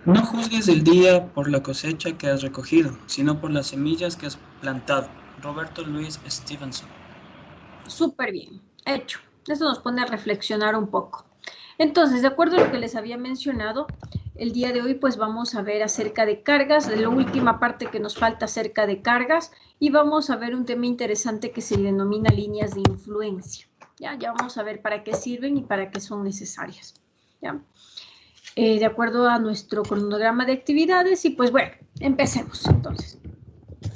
No juzgues el día por la cosecha que has recogido, sino por las semillas que has plantado. Roberto Louis Stevenson. Súper bien, hecho. Eso nos pone a reflexionar un poco. Entonces, de acuerdo a lo que les había mencionado, el día de hoy pues vamos a ver acerca de cargas, de la última parte que nos falta acerca de cargas, y vamos a ver un tema interesante que se denomina líneas de influencia. Ya vamos a ver para qué sirven y para qué son necesarias. ¿Ya? De acuerdo a nuestro cronograma de actividades, y pues bueno, empecemos entonces.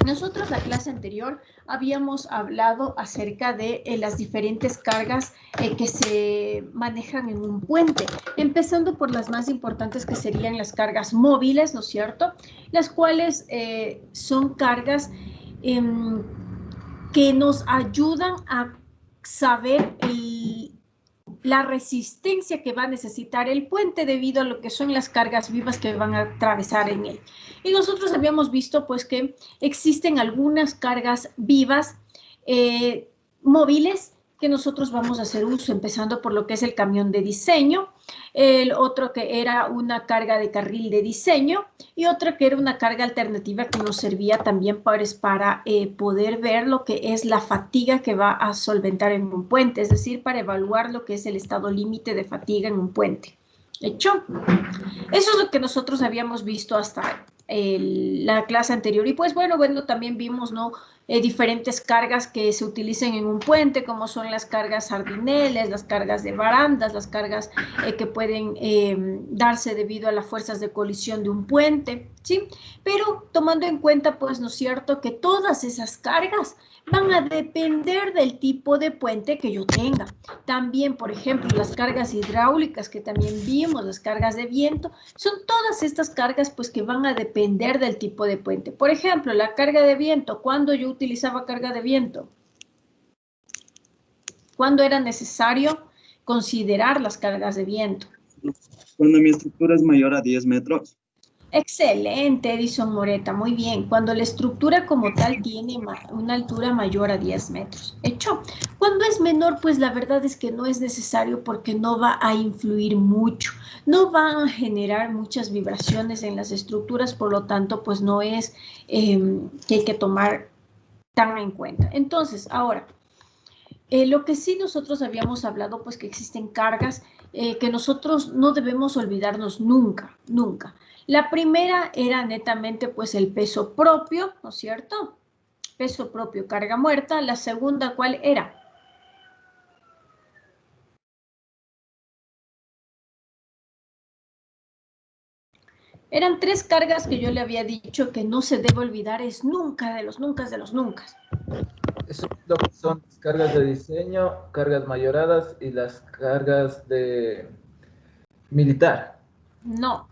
Nosotros la clase anterior habíamos hablado acerca de las diferentes cargas que se manejan en un puente, empezando por las más importantes que serían las cargas móviles, ¿no es cierto? Las cuales son cargas que nos ayudan a saber la resistencia que va a necesitar el puente debido a lo que son las cargas vivas que van a atravesar en él. Y nosotros habíamos visto pues que existen algunas cargas vivas móviles que nosotros vamos a hacer uso, empezando por lo que es el camión de diseño, el otro que era una carga de carril de diseño y otra que era una carga alternativa que nos servía también para poder ver lo que es la fatiga que va a solventar en un puente, es decir, para evaluar lo que es el estado límite de fatiga en un puente. ¿Hecho? Eso es lo que nosotros habíamos visto hasta la clase anterior. Y pues bueno, también vimos, ¿no? Diferentes cargas que se utilicen en un puente, como son las cargas sardineles, las cargas de barandas, las cargas que pueden darse debido a las fuerzas de colisión de un puente, ¿sí? Pero tomando en cuenta, pues, ¿no es cierto?, que todas esas cargas van a depender del tipo de puente que yo tenga. También, por ejemplo, las cargas hidráulicas que también vimos, las cargas de viento, son todas estas cargas pues que van a depender del tipo de puente. Por ejemplo, la carga de viento, ¿cuándo yo utilizaba carga de viento? ¿Cuándo era necesario considerar las cargas de viento? Cuando mi estructura es mayor a 10 metros. Excelente, Edison Moreta, muy bien. Cuando la estructura como tal tiene una altura mayor a 10 metros. Hecho. Cuando es menor, pues la verdad es que no es necesario porque no va a influir mucho. No va a generar muchas vibraciones en las estructuras, por lo tanto, pues no es que hay que tomar tan en cuenta. Entonces, ahora, lo que sí nosotros habíamos hablado, pues que existen cargas que nosotros no debemos olvidarnos nunca, nunca. La primera era netamente pues el peso propio, ¿no es cierto? Peso propio, carga muerta. La segunda, ¿cuál era? Eran tres cargas que yo le había dicho que no se debe olvidar, es nunca de los nunca de los nunca. Eso es lo que son las cargas de diseño, cargas mayoradas y las cargas de militar. No.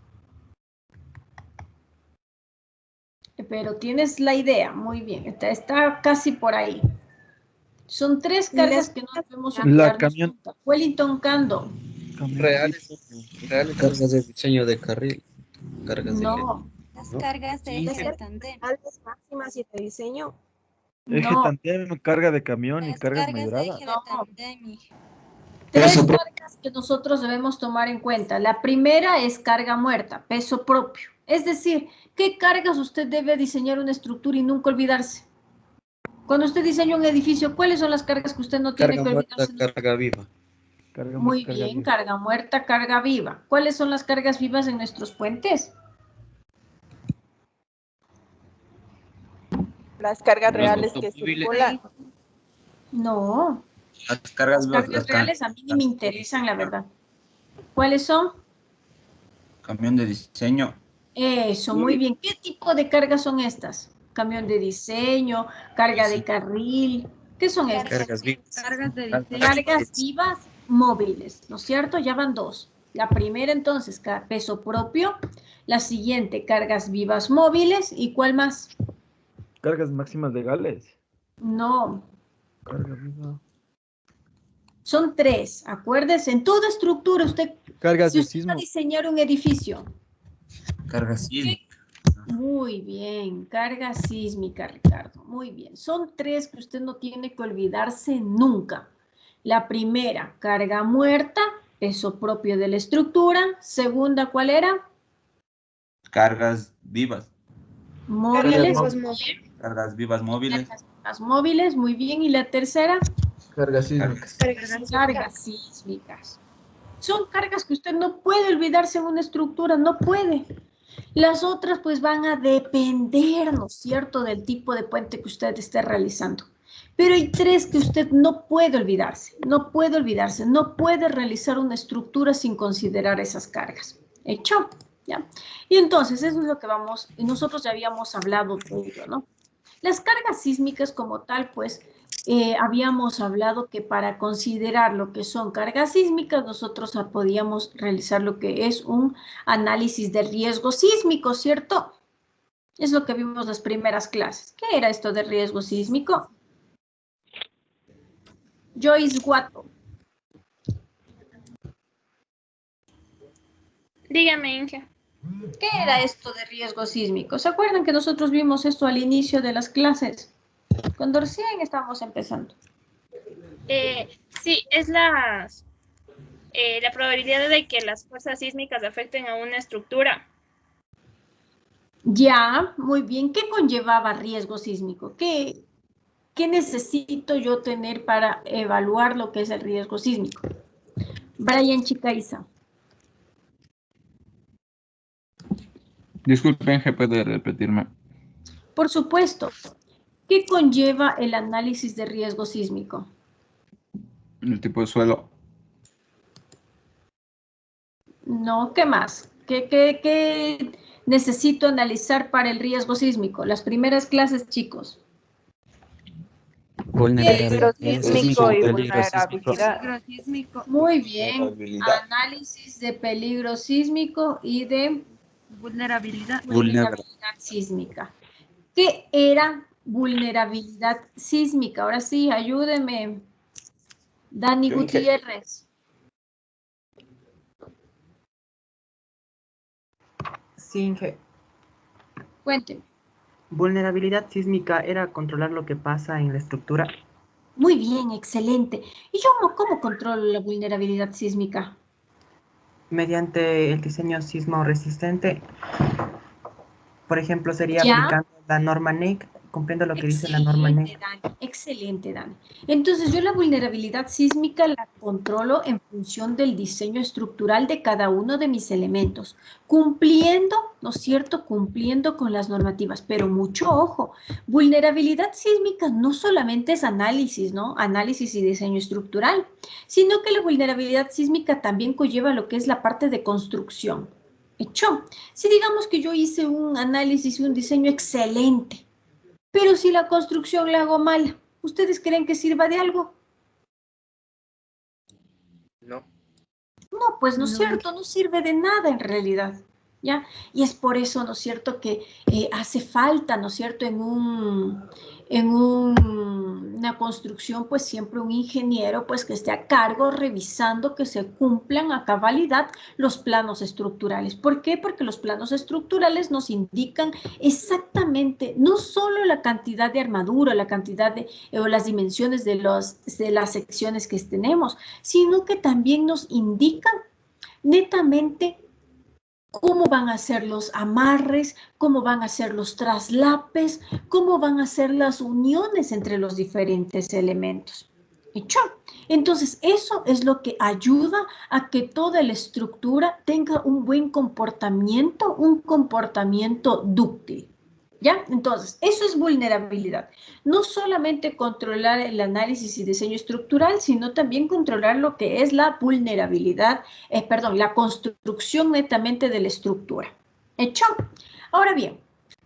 Pero tienes la idea, muy bien, está casi por ahí. Son tres cargas que no debemos olvidarnos nunca. Wellington Cando. Reales. Cargas de diseño de carril. Cargas de No. Las cargas de eje tandem. Altas máximas y de diseño. Eje No. tandem, carga de camión y Las cargas cargas de mayoradas. eje de tandem. Tres cargas que nosotros debemos tomar en cuenta. La primera es carga muerta, peso propio. Es decir, ¿qué cargas usted debe diseñar una estructura y nunca olvidarse? Cuando usted diseña un edificio, ¿cuáles son las cargas que usted no tiene carga que muerta, olvidarse? carga viva. Carga Muy muerta, carga bien, viva. carga muerta, carga viva. ¿Cuáles son las cargas vivas en nuestros puentes? Las cargas reales que circulan. No. Las cargas Las cargas reales a mí ni me interesan, la verdad. ¿Cuáles son? Camión de diseño. Eso, muy bien. ¿Qué tipo de cargas son estas? Camión de diseño, carga de carril. ¿Qué son estas? Cargas vivas. Cargas de diseño. Cargas vivas móviles, ¿no es cierto? Ya van dos. La primera entonces, peso propio. La siguiente, cargas vivas móviles. ¿Y cuál más? Cargas máximas legales. No. Carga viva. Son tres, acuérdese. En toda estructura, Cargas si de usted va a sismo. diseñar un edificio. Carga sísmica. Muy bien, carga sísmica, Ricardo. Muy bien. Son tres que usted no tiene que olvidarse nunca. La primera, carga muerta, peso propio de la estructura. Segunda, ¿cuál era? Cargas vivas. Móviles. Cargas vivas móviles. Las móviles, muy bien. ¿Y la tercera? Cargas sísmicas. Cargas sísmicas. Son cargas que usted no puede olvidarse en una estructura, no puede. Las otras pues van a depender, ¿no es cierto?, del tipo de puente que usted esté realizando. Pero hay tres que usted no puede olvidarse, no puede realizar una estructura sin considerar esas cargas. ¿Hecho? ¿Ya? Y entonces eso es lo que nosotros ya habíamos hablado de ello, ¿no? Las cargas sísmicas como tal, pues, habíamos hablado que para considerar lo que son cargas sísmicas, nosotros podíamos realizar lo que es un análisis de riesgo sísmico, ¿cierto? Es lo que vimos las primeras clases. ¿Qué era esto de riesgo sísmico? Joyce Guato. Dígame, Inge. ¿Qué era esto de riesgo sísmico? ¿Se acuerdan que nosotros vimos esto al inicio de las clases? Cuando recién estábamos empezando. Sí, es la probabilidad de que las fuerzas sísmicas afecten a una estructura. Ya, muy bien. ¿Qué conllevaba riesgo sísmico? ¿Qué necesito yo tener para evaluar lo que es el riesgo sísmico? Brian Chicaiza. Disculpen, ¿puede repetirme? Por supuesto. ¿Qué conlleva el análisis de riesgo sísmico? El tipo de suelo. No, ¿qué más? ¿Qué necesito analizar para el riesgo sísmico? Las primeras clases, chicos. Vulnerabilidad sísmico y peligro sísmico. vulnerabilidad. Muy bien. Análisis de peligro sísmico y de vulnerabilidad sísmica. ¿Qué era vulnerabilidad sísmica? Ahora sí, ayúdeme. Dani Gutiérrez. Sí, Inge. Cuénteme. Vulnerabilidad sísmica era controlar lo que pasa en la estructura. Muy bien, excelente. ¿Y yo cómo controlo la vulnerabilidad sísmica? Mediante el diseño sismo resistente. Por ejemplo, sería aplicando la norma NEC, cumpliendo lo que dice la norma NEC. Excelente, Dani. Entonces, yo la vulnerabilidad sísmica la controlo en función del diseño estructural de cada uno de mis elementos, cumpliendo, ¿no es cierto?, cumpliendo con las normativas. Pero mucho ojo, vulnerabilidad sísmica no solamente es análisis, ¿no? Análisis y diseño estructural, sino que la vulnerabilidad sísmica también conlleva lo que es la parte de construcción. ¿Hecho? Si digamos que yo hice un análisis y un diseño excelente, pero si la construcción la hago mal, ¿ustedes creen que sirva de algo? No. No, pues no es cierto, no sirve de nada en realidad, ¿ya? Y es por eso, ¿no es cierto?, que hace falta, ¿no es cierto?, en una construcción, pues siempre un ingeniero, pues que esté a cargo revisando que se cumplan a cabalidad los planos estructurales. ¿Por qué? Porque los planos estructurales nos indican exactamente, no solo la cantidad de armadura, la cantidad o las dimensiones de las secciones que tenemos, sino que también nos indican netamente cómo van a ser los amarres, cómo van a ser los traslapes, cómo van a ser las uniones entre los diferentes elementos. ¿Hecho? Entonces, eso es lo que ayuda a que toda la estructura tenga un buen comportamiento, un comportamiento dúctil. ¿Ya? Entonces, eso es vulnerabilidad. No solamente controlar el análisis y diseño estructural, sino también controlar lo que es la vulnerabilidad, la construcción netamente de la estructura. ¿Hecho? Ahora bien,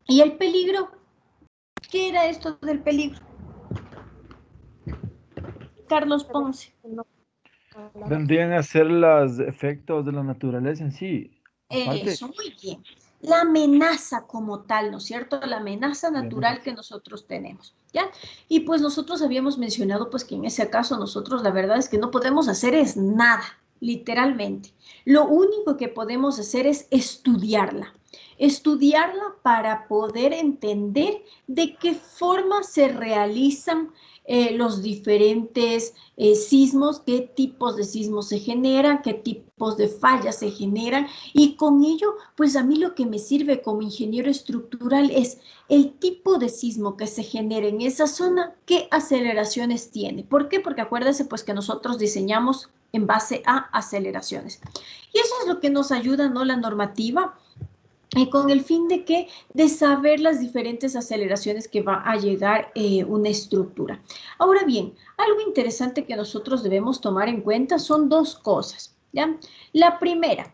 ¿y el peligro? ¿Qué era esto del peligro? Carlos Ponce. Vendrían a ser los efectos de la naturaleza en sí. Aparte. Eso, muy bien. La amenaza como tal, ¿no es cierto? La amenaza natural que nosotros tenemos, ¿ya? Y pues nosotros habíamos mencionado pues que en ese caso nosotros la verdad es que no podemos hacer es nada, literalmente. Lo único que podemos hacer es estudiarla para poder entender de qué forma se realizan los diferentes sismos, qué tipos de sismos se generan, qué tipos de fallas se generan, y con ello, pues a mí lo que me sirve como ingeniero estructural es el tipo de sismo que se genera en esa zona, qué aceleraciones tiene. ¿Por qué? Porque acuérdense pues que nosotros diseñamos en base a aceleraciones. Y eso es lo que nos ayuda, ¿no? La normativa, con el fin de que, de saber las diferentes aceleraciones que va a llegar una estructura. Ahora bien, algo interesante que nosotros debemos tomar en cuenta son dos cosas, ¿ya? La primera,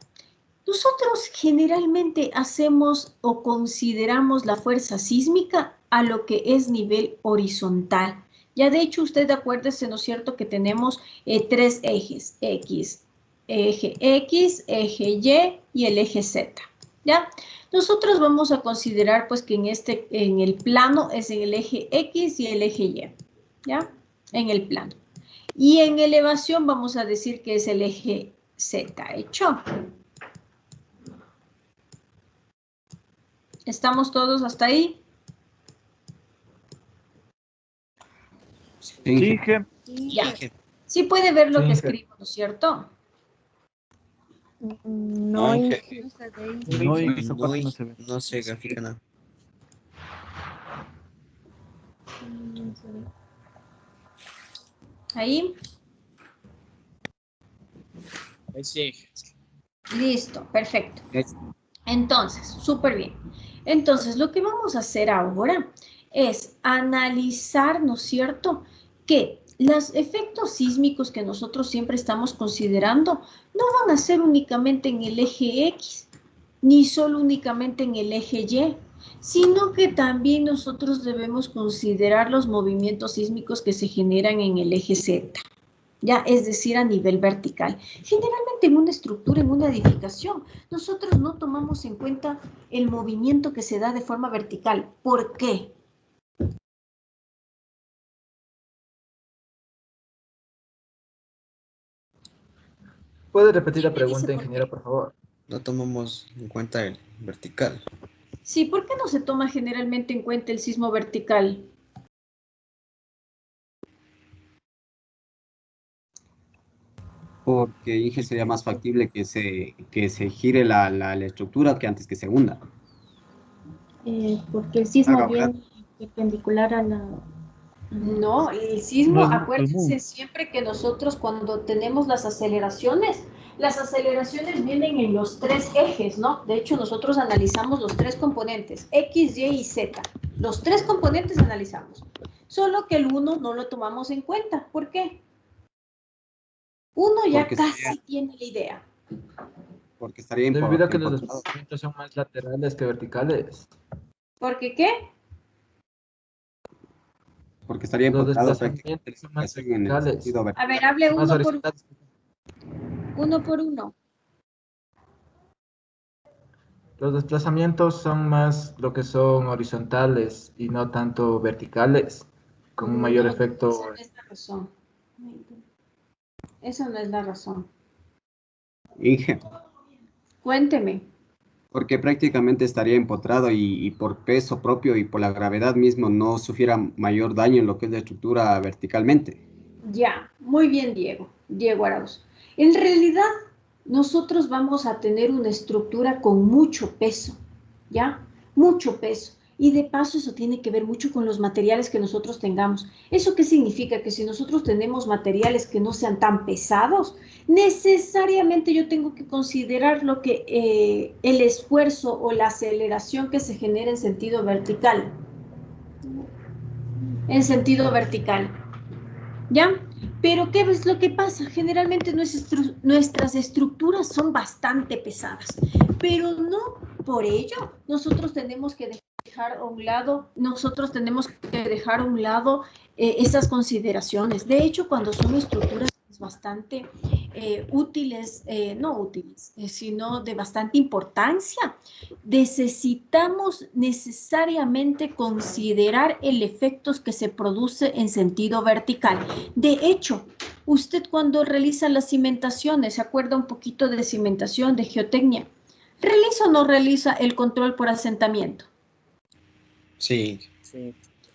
nosotros generalmente hacemos o consideramos la fuerza sísmica a lo que es nivel horizontal. Ya de hecho, usted acuérdese, ¿no es cierto?, que tenemos tres ejes, eje X, eje Y y el eje Z. ¿Ya? Nosotros vamos a considerar pues que en el plano es en el eje X y el eje Y, ¿ya? En el plano. Y en elevación vamos a decir que es el eje Z, ¿hecho? ¿Estamos todos hasta ahí? Sí, Ya. Sí puede ver lo Sí, que escribo, ¿no es cierto? No, Inge. no, y esa parte no se ve. No se grafica nada. Ahí. Sí. Listo, perfecto. Entonces, súper bien. Entonces, lo que vamos a hacer ahora es analizar, ¿no es cierto?, que los efectos sísmicos que nosotros siempre estamos considerando no van a ser únicamente en el eje X, ni solo únicamente en el eje Y, sino que también nosotros debemos considerar los movimientos sísmicos que se generan en el eje Z. Ya, es decir, a nivel vertical. Generalmente en una estructura, en una edificación, nosotros no tomamos en cuenta el movimiento que se da de forma vertical. ¿Por qué? ¿Puede repetir la pregunta, ingeniero, por favor? No tomamos en cuenta el vertical. Sí, ¿por qué no se toma generalmente en cuenta el sismo vertical? Porque Inge sería más factible que se gire la estructura que antes que se hunda. porque el sismo Haga viene perpendicular a la... No, el sismo, No es muy acuérdense común. siempre que nosotros cuando tenemos las aceleraciones vienen en los tres ejes, ¿no? De hecho, nosotros analizamos los tres componentes, X, Y y Z. Los tres componentes analizamos. Solo que el uno no lo tomamos en cuenta. ¿Por qué? Uno ya Porque casi tiene la idea. Porque estaría Debido a que los empotrado. desplazamientos son más laterales que verticales. ¿Por qué qué? Porque estaría Los empotrado desplazamientos prácticamente son más en el verticales. sentido A vertical. ver, hable Más uno por horizontales. uno. Por uno. Los desplazamientos son más lo que son horizontales y no tanto verticales, con un mayor No, efecto. esa no es la razón. Esa no es la razón. Inge, Cuénteme. porque prácticamente estaría empotrado y por peso propio y por la gravedad mismo no sufriera mayor daño en lo que es la estructura verticalmente. Ya, muy bien, Diego Arauz. En realidad, nosotros vamos a tener una estructura con mucho peso, ¿ya? Mucho peso. Y de paso eso tiene que ver mucho con los materiales que nosotros tengamos. ¿Eso qué significa? Que si nosotros tenemos materiales que no sean tan pesados, necesariamente yo tengo que considerar lo que el esfuerzo o la aceleración que se genera en sentido vertical. En sentido vertical. ¿Ya? Pero ¿qué es lo que pasa? Generalmente nuestras estructuras son bastante pesadas, pero no por ello nosotros tenemos que dejar a un lado, esas consideraciones. De hecho, cuando son estructuras bastante no útiles, sino de bastante importancia, necesitamos necesariamente considerar el efecto que se produce en sentido vertical. De hecho, usted cuando realiza las cimentaciones, ¿se acuerda un poquito de cimentación, de geotecnia? ¿Realiza o no realiza el control por asentamiento? Sí.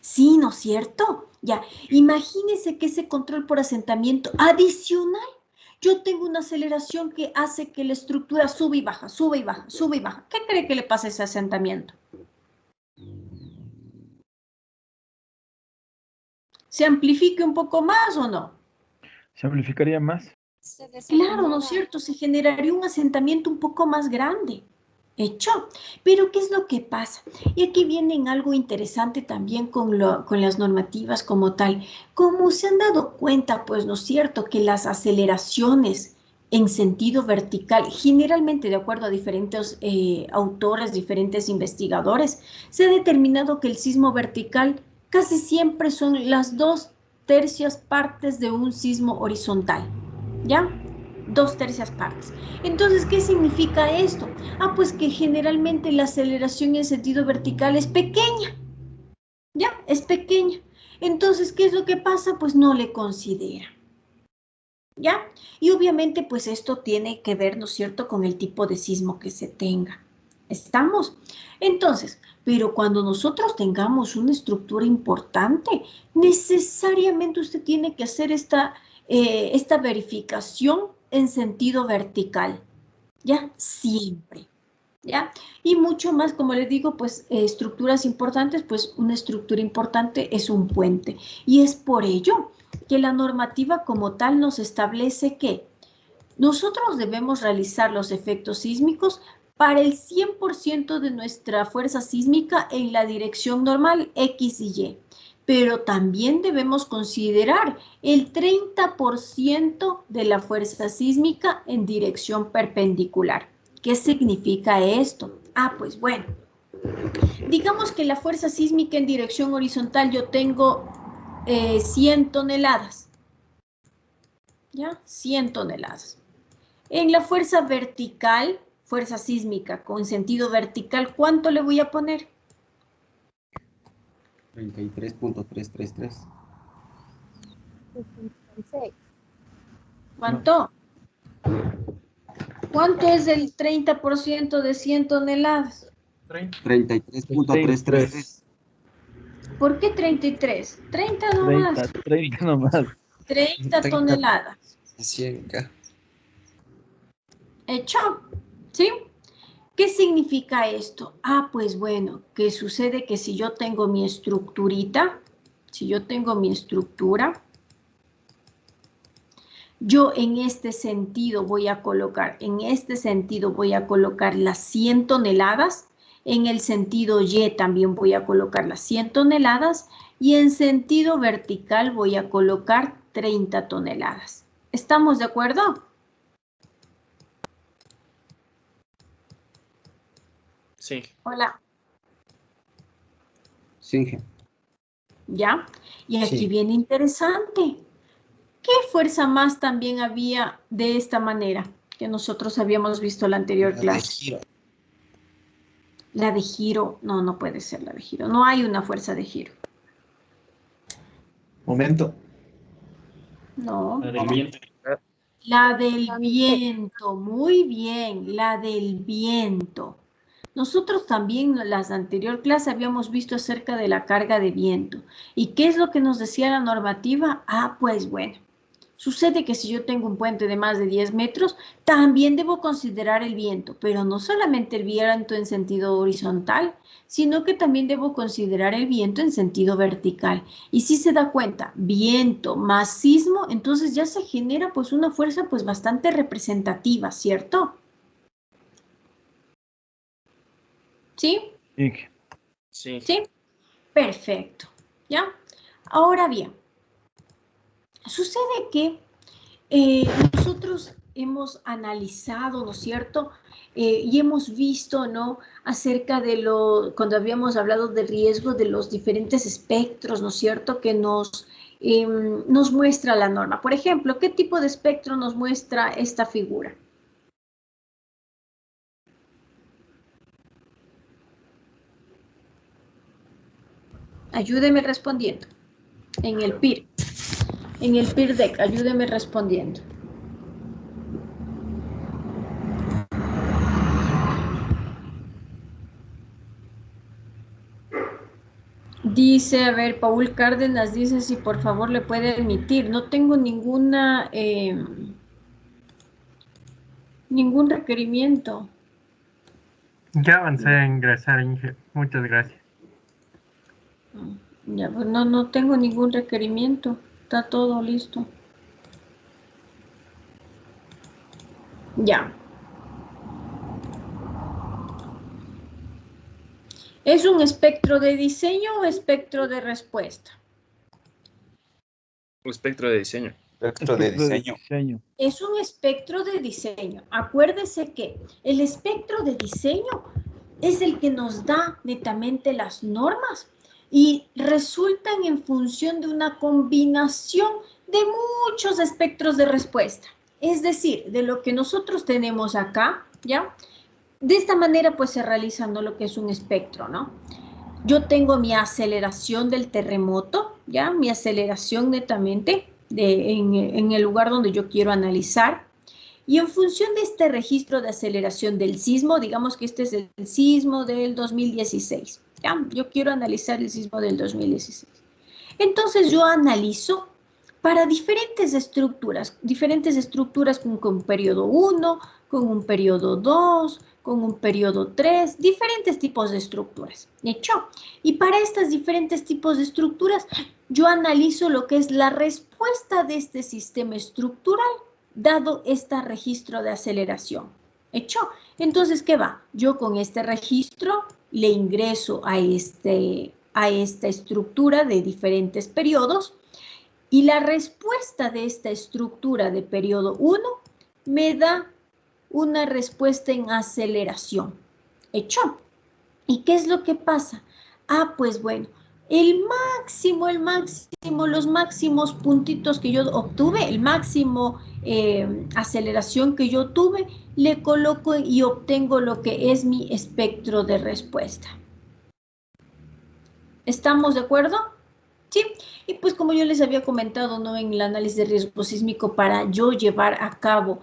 Sí, ¿no es cierto? Ya, imagínense que ese control por asentamiento adicional, yo tengo una aceleración que hace que la estructura suba y baja, sube y baja, sube y baja. ¿Qué cree que le pasa a ese asentamiento? ¿Se amplifique un poco más o no? ¿Se amplificaría más? Claro, ¿no es cierto? Se generaría un asentamiento un poco más grande. Hecho. Pero ¿qué es lo que pasa? Y aquí viene en algo interesante también con las normativas como tal. Como se han dado cuenta, pues, ¿no es cierto? Que las aceleraciones en sentido vertical, generalmente de acuerdo a diferentes autores, diferentes investigadores, se ha determinado que el sismo vertical casi siempre son las 2/3 partes de un sismo horizontal. ¿Ya? 2/3 partes. Entonces, ¿qué significa esto? Ah, pues que generalmente la aceleración en sentido vertical es pequeña. ¿Ya? Es pequeña. Entonces, ¿qué es lo que pasa? Pues no le considera. ¿Ya? Y obviamente, pues esto tiene que ver, ¿no es cierto?, con el tipo de sismo que se tenga. ¿Estamos? Entonces, pero cuando nosotros tengamos una estructura importante, necesariamente usted tiene que hacer esta verificación en sentido vertical, ¿ya? Siempre, ¿ya? Y mucho más, como les digo, pues estructuras importantes, pues una estructura importante es un puente. Y es por ello que la normativa como tal nos establece que nosotros debemos realizar los efectos sísmicos para el 100% de nuestra fuerza sísmica en la dirección normal X y Y. Pero también debemos considerar el 30% de la fuerza sísmica en dirección perpendicular. ¿Qué significa esto? Ah, pues bueno, digamos que la fuerza sísmica en dirección horizontal yo tengo 100 toneladas. ¿Ya? 100 toneladas. En la fuerza vertical, fuerza sísmica con sentido vertical, ¿cuánto le voy a poner? 33.333. ¿Cuánto? ¿Cuánto es el 30% de 100 toneladas? 33.333. ¿Por qué 33? 30 nomás. 30 nomás. 30 toneladas. 100K. Hecho, ¿sí? ¿Qué significa esto? Ah, pues bueno, que sucede que si yo tengo mi estructurita, si yo tengo mi estructura, yo en este sentido voy a colocar, las 100 toneladas, en el sentido Y también voy a colocar las 100 toneladas y en sentido vertical voy a colocar 30 toneladas. ¿Estamos de acuerdo? Sí. Hola. Sí. ¿Ya? Y aquí Sí. viene interesante. ¿Qué fuerza más también había de esta manera que nosotros habíamos visto en la anterior clase? La de giro. No, no puede ser la de giro. No hay una fuerza de giro. Momento. No. La del viento. La del viento. Muy bien, la del viento. Nosotros también en la anterior clase habíamos visto acerca de la carga de viento. ¿Y qué es lo que nos decía la normativa? Ah, pues bueno. Sucede que si yo tengo un puente de más de 10 metros, también debo considerar el viento, pero no solamente el viento en sentido horizontal, sino que también debo considerar el viento en sentido vertical. Y si se da cuenta, viento más sismo, entonces ya se genera pues una fuerza pues bastante representativa, ¿cierto? ¿Sí? Sí. ¿Sí? Perfecto. ¿Ya? Ahora bien, sucede que nosotros hemos analizado, ¿no es cierto? Y hemos visto, ¿no? Acerca de cuando habíamos hablado del riesgo de los diferentes espectros, ¿no es cierto? Que nos muestra la norma. Por ejemplo, ¿qué tipo de espectro nos muestra esta figura? Ayúdeme respondiendo. En el PIR. En el PIR deck, ayúdeme respondiendo. Dice, a ver, Paul Cárdenas dice si por favor le puede emitir. No tengo ninguna, ningún requerimiento. Ya avancé a ingresar, Inge. Muchas gracias. Ya, pues no tengo ningún requerimiento. Está todo listo. Ya. ¿Es un espectro de diseño o espectro de respuesta? Un espectro de diseño. Espectro de diseño. Es un espectro de diseño. Acuérdese que el espectro de diseño es el que nos da netamente las normas y resultan en función de una combinación de muchos espectros de respuesta. Es decir, de lo que nosotros tenemos acá, ¿ya? De esta manera, pues, se realiza, ¿no?, lo que es un espectro, ¿no? Yo tengo mi aceleración del terremoto, ¿ya? Mi aceleración netamente en el lugar donde yo quiero analizar. Y en función de este registro de aceleración del sismo, digamos que este es el sismo del 2016, ¿ya? Yo quiero analizar el sismo del 2016. Entonces yo analizo para diferentes estructuras con un periodo 1, con un periodo 2, con un periodo 3, diferentes tipos de estructuras. ¿Hecho? Y para estos diferentes tipos de estructuras, yo analizo lo que es la respuesta de este sistema estructural dado este registro de aceleración. ¿Hecho? Entonces, ¿qué va? Yo con este registro le ingreso a esta estructura de diferentes periodos y la respuesta de esta estructura de periodo 1 me da una respuesta en aceleración. ¿Hecho? ¿Y qué es lo que pasa? Ah, pues bueno, los máximos puntitos que yo obtuve, el máximo aceleración que yo tuve, le coloco y obtengo lo que es mi espectro de respuesta. ¿Estamos de acuerdo? Sí. Y pues como yo les había comentado, ¿no?, en el análisis de riesgo sísmico, para yo llevar a cabo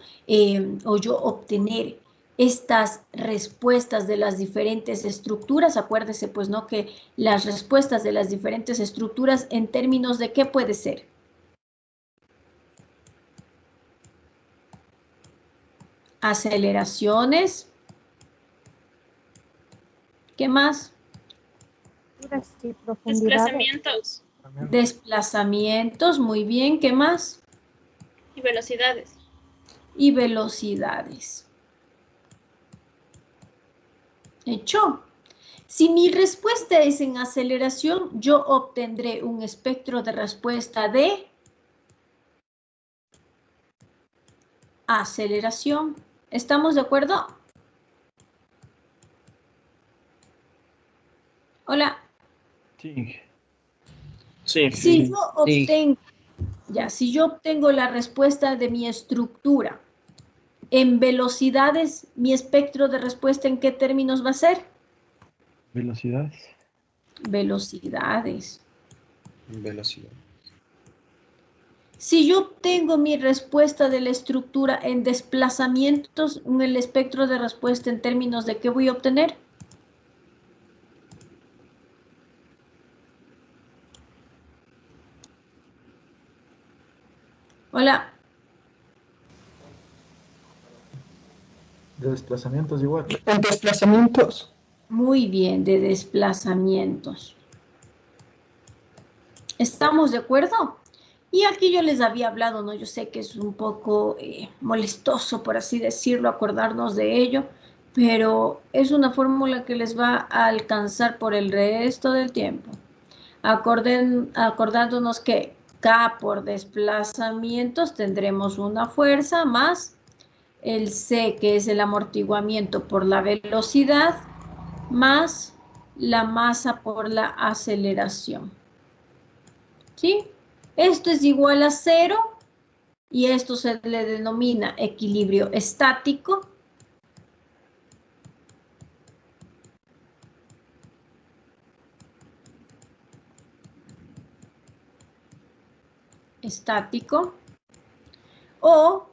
o yo obtener estas respuestas de las diferentes estructuras, acuérdese pues, ¿no?, que las respuestas de las diferentes estructuras en términos de ¿qué puede ser? Aceleraciones. ¿Qué más? Desplazamientos. Desplazamientos, muy bien. ¿Qué más? Y velocidades. Y velocidades. ¿Hecho? Si mi respuesta es en aceleración, yo obtendré un espectro de respuesta de aceleración. ¿Estamos de acuerdo? Hola. Sí. Sí. Si yo obtengo la respuesta de mi estructura en velocidades, mi espectro de respuesta, ¿en qué términos va a ser? Velocidades. Velocidades. Velocidad. Si yo obtengo mi respuesta de la estructura en desplazamientos, en el espectro de respuesta, ¿en términos de qué voy a obtener? Hola. De desplazamientos igual. En desplazamientos. Muy bien, de desplazamientos. ¿Estamos de acuerdo? Y aquí yo les había hablado, ¿no? Yo sé que es un poco molestoso, por así decirlo, acordarnos de ello, pero es una fórmula que les va a alcanzar por el resto del tiempo. Acordándonos que K por desplazamientos tendremos una fuerza más el C, que es el amortiguamiento por la velocidad, más la masa por la aceleración. ¿Sí? Esto es igual a 0 y esto se le denomina equilibrio estático. O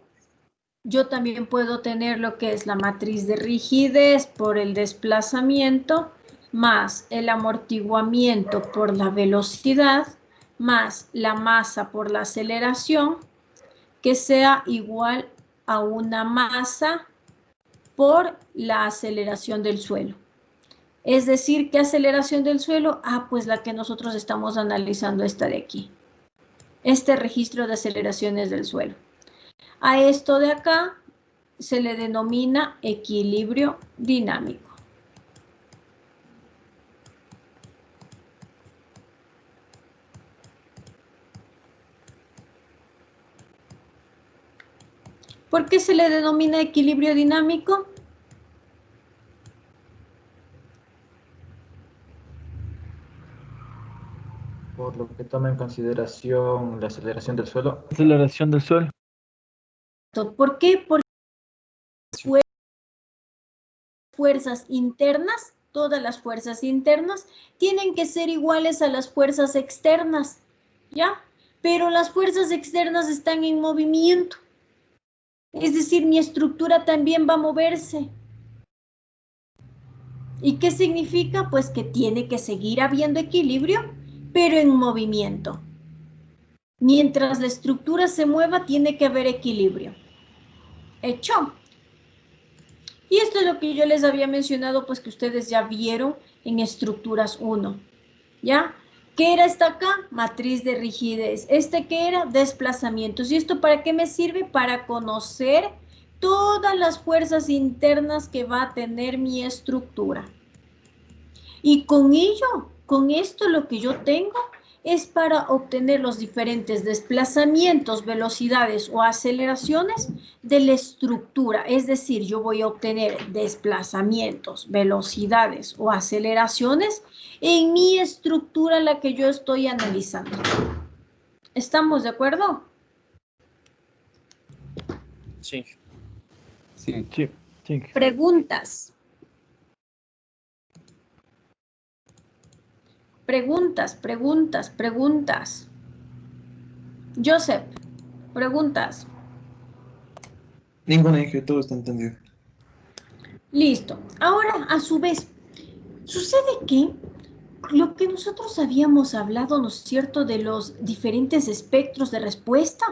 yo también puedo tener lo que es la matriz de rigidez por el desplazamiento más el amortiguamiento por la velocidad, más la masa por la aceleración, que sea igual a una masa por la aceleración del suelo. Es decir, ¿qué aceleración del suelo? Ah, pues la que nosotros estamos analizando, esta de aquí. Este registro de aceleraciones del suelo. A esto de acá se le denomina equilibrio dinámico. ¿Por qué se le denomina equilibrio dinámico? Por lo que toma en consideración la aceleración del suelo. Aceleración del suelo. ¿Por qué? Porque las fuerzas internas, todas las fuerzas internas, tienen que ser iguales a las fuerzas externas, ¿ya? Pero las fuerzas externas están en movimiento. Es decir, mi estructura también va a moverse. ¿Y qué significa? Pues que tiene que seguir habiendo equilibrio, pero en movimiento. Mientras la estructura se mueva, tiene que haber equilibrio. ¿Hecho? Y esto es lo que yo les había mencionado, pues que ustedes ya vieron en estructuras 1. ¿Ya? ¿Qué era esta acá? Matriz de rigidez. ¿Qué era? Desplazamientos. ¿Y esto para qué me sirve? Para conocer todas las fuerzas internas que va a tener mi estructura. Y con ello, con esto lo que yo tengo es para obtener los diferentes desplazamientos, velocidades o aceleraciones de la estructura. Es decir, yo voy a obtener desplazamientos, velocidades o aceleraciones en mi estructura, la que yo estoy analizando. ¿Estamos de acuerdo? Sí. Sí. Sí. Preguntas. Preguntas. Joseph, preguntas. Ninguna, Inge, todo está entendido. Listo. Ahora, a su vez, sucede que lo que nosotros habíamos hablado, ¿no es cierto?, de los diferentes espectros de respuesta,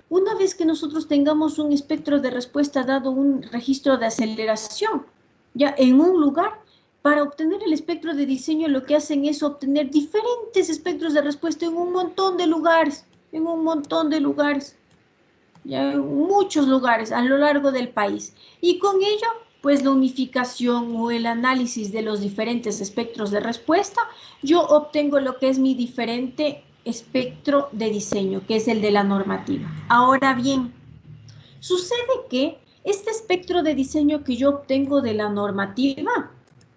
una vez que nosotros tengamos un espectro de respuesta dado un registro de aceleración, ya en un lugar, para obtener el espectro de diseño lo que hacen es obtener diferentes espectros de respuesta en un montón de lugares, ya en muchos lugares a lo largo del país. Y con ello, pues la unificación o el análisis de los diferentes espectros de respuesta, yo obtengo lo que es mi diferente espectro de diseño, que es el de la normativa. Ahora bien, sucede que este espectro de diseño que yo obtengo de la normativa,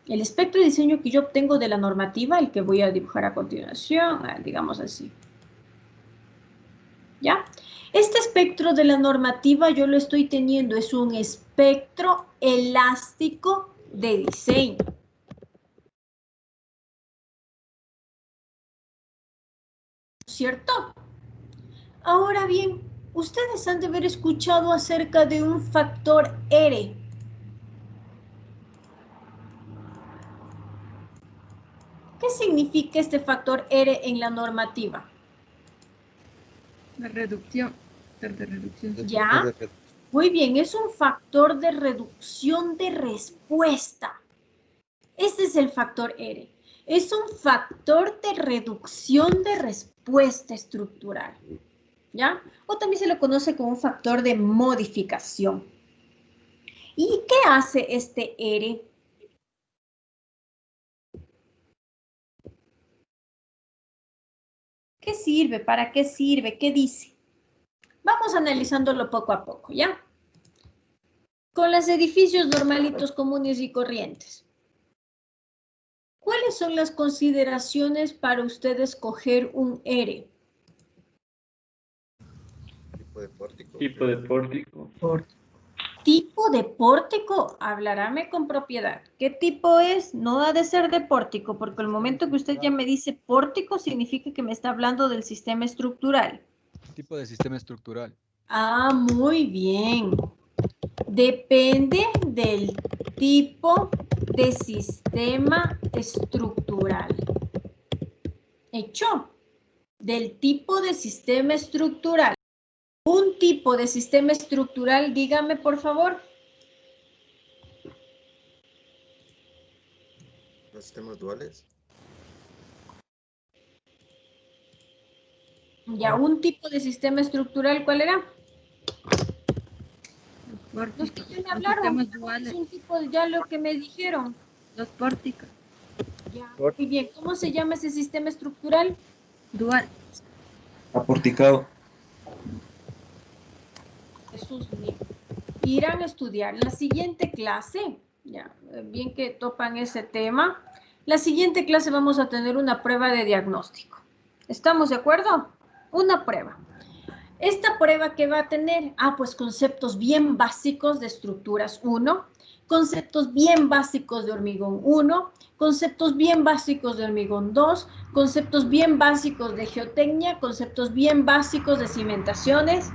el espectro de diseño que yo obtengo de la normativa, el que voy a dibujar a continuación, digamos así. ¿Ya? Este espectro de la normativa yo lo estoy teniendo, es un espectro elástico de diseño. ¿Cierto? Ahora bien, ustedes han de haber escuchado acerca de un factor R. ¿Qué significa este factor R en la normativa? La reducción. ¿Ya? Muy bien, es un factor de reducción de respuesta. Este es el factor R. Es un factor de reducción de respuesta estructural. ¿Ya? O también se lo conoce como un factor de modificación. ¿Y qué hace este R? ¿Qué sirve? ¿Para qué sirve? ¿Qué dice? Vamos analizándolo poco a poco, ¿ya? Con los edificios normalitos comunes y corrientes. ¿Cuáles son las consideraciones para usted escoger un R? Tipo de pórtico. Tipo de pórtico. Tipo de pórtico, hablarame con propiedad. ¿Qué tipo es? No ha de ser de pórtico, porque el momento que usted ya me dice pórtico, significa que me está hablando del sistema estructural. Tipo de sistema estructural. Ah, muy bien. Depende del tipo de sistema estructural. Hecho. Del tipo de sistema estructural. Un tipo de sistema estructural, dígame por favor. ¿Los sistemas duales? Ya, un tipo de sistema estructural, ¿cuál era? Los que ya me hablaron. Los sistemas duales. Es un tipo, ya lo que me dijeron. Los pórticos. Ya, muy bien. ¿Cómo se llama ese sistema estructural? Dual. Aporticado. Jesús mío. Irán a estudiar la siguiente clase. Ya, bien que topan ese tema. La siguiente clase vamos a tener una prueba de diagnóstico. ¿Estamos de acuerdo? Una prueba. ¿Esta prueba qué va a tener? Pues conceptos bien básicos de estructuras 1, conceptos bien básicos de hormigón 1, conceptos bien básicos de hormigón 2, conceptos bien básicos de geotecnia, conceptos bien básicos de cimentaciones.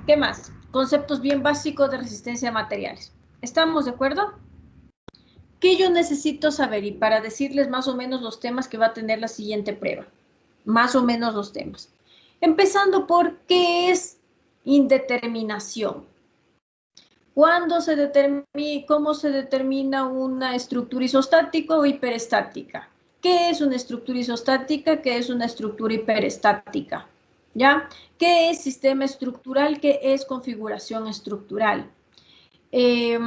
¿Qué más? Conceptos bien básicos de resistencia a materiales. ¿Estamos de acuerdo? ¿Qué yo necesito saber? Y para decirles más o menos los temas que va a tener la siguiente prueba. Más o menos los temas. Empezando por qué es indeterminación. ¿Cuándo se determina, cómo se determina una estructura isostática o hiperestática? ¿Qué es una estructura isostática? ¿Qué es una estructura hiperestática? ¿Ya? ¿Qué es sistema estructural? ¿Qué es configuración estructural? ¿Qué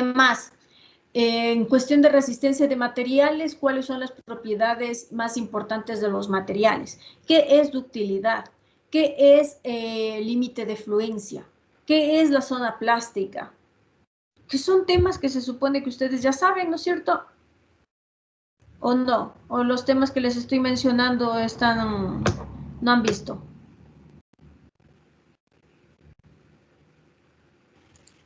más? En cuestión de resistencia de materiales, ¿cuáles son las propiedades más importantes de los materiales? ¿Qué es ductilidad? ¿Qué es límite de fluencia? ¿Qué es la zona plástica? Que son temas que se supone que ustedes ya saben, ¿no es cierto? ¿O no? ¿O los temas que les estoy mencionando no han visto?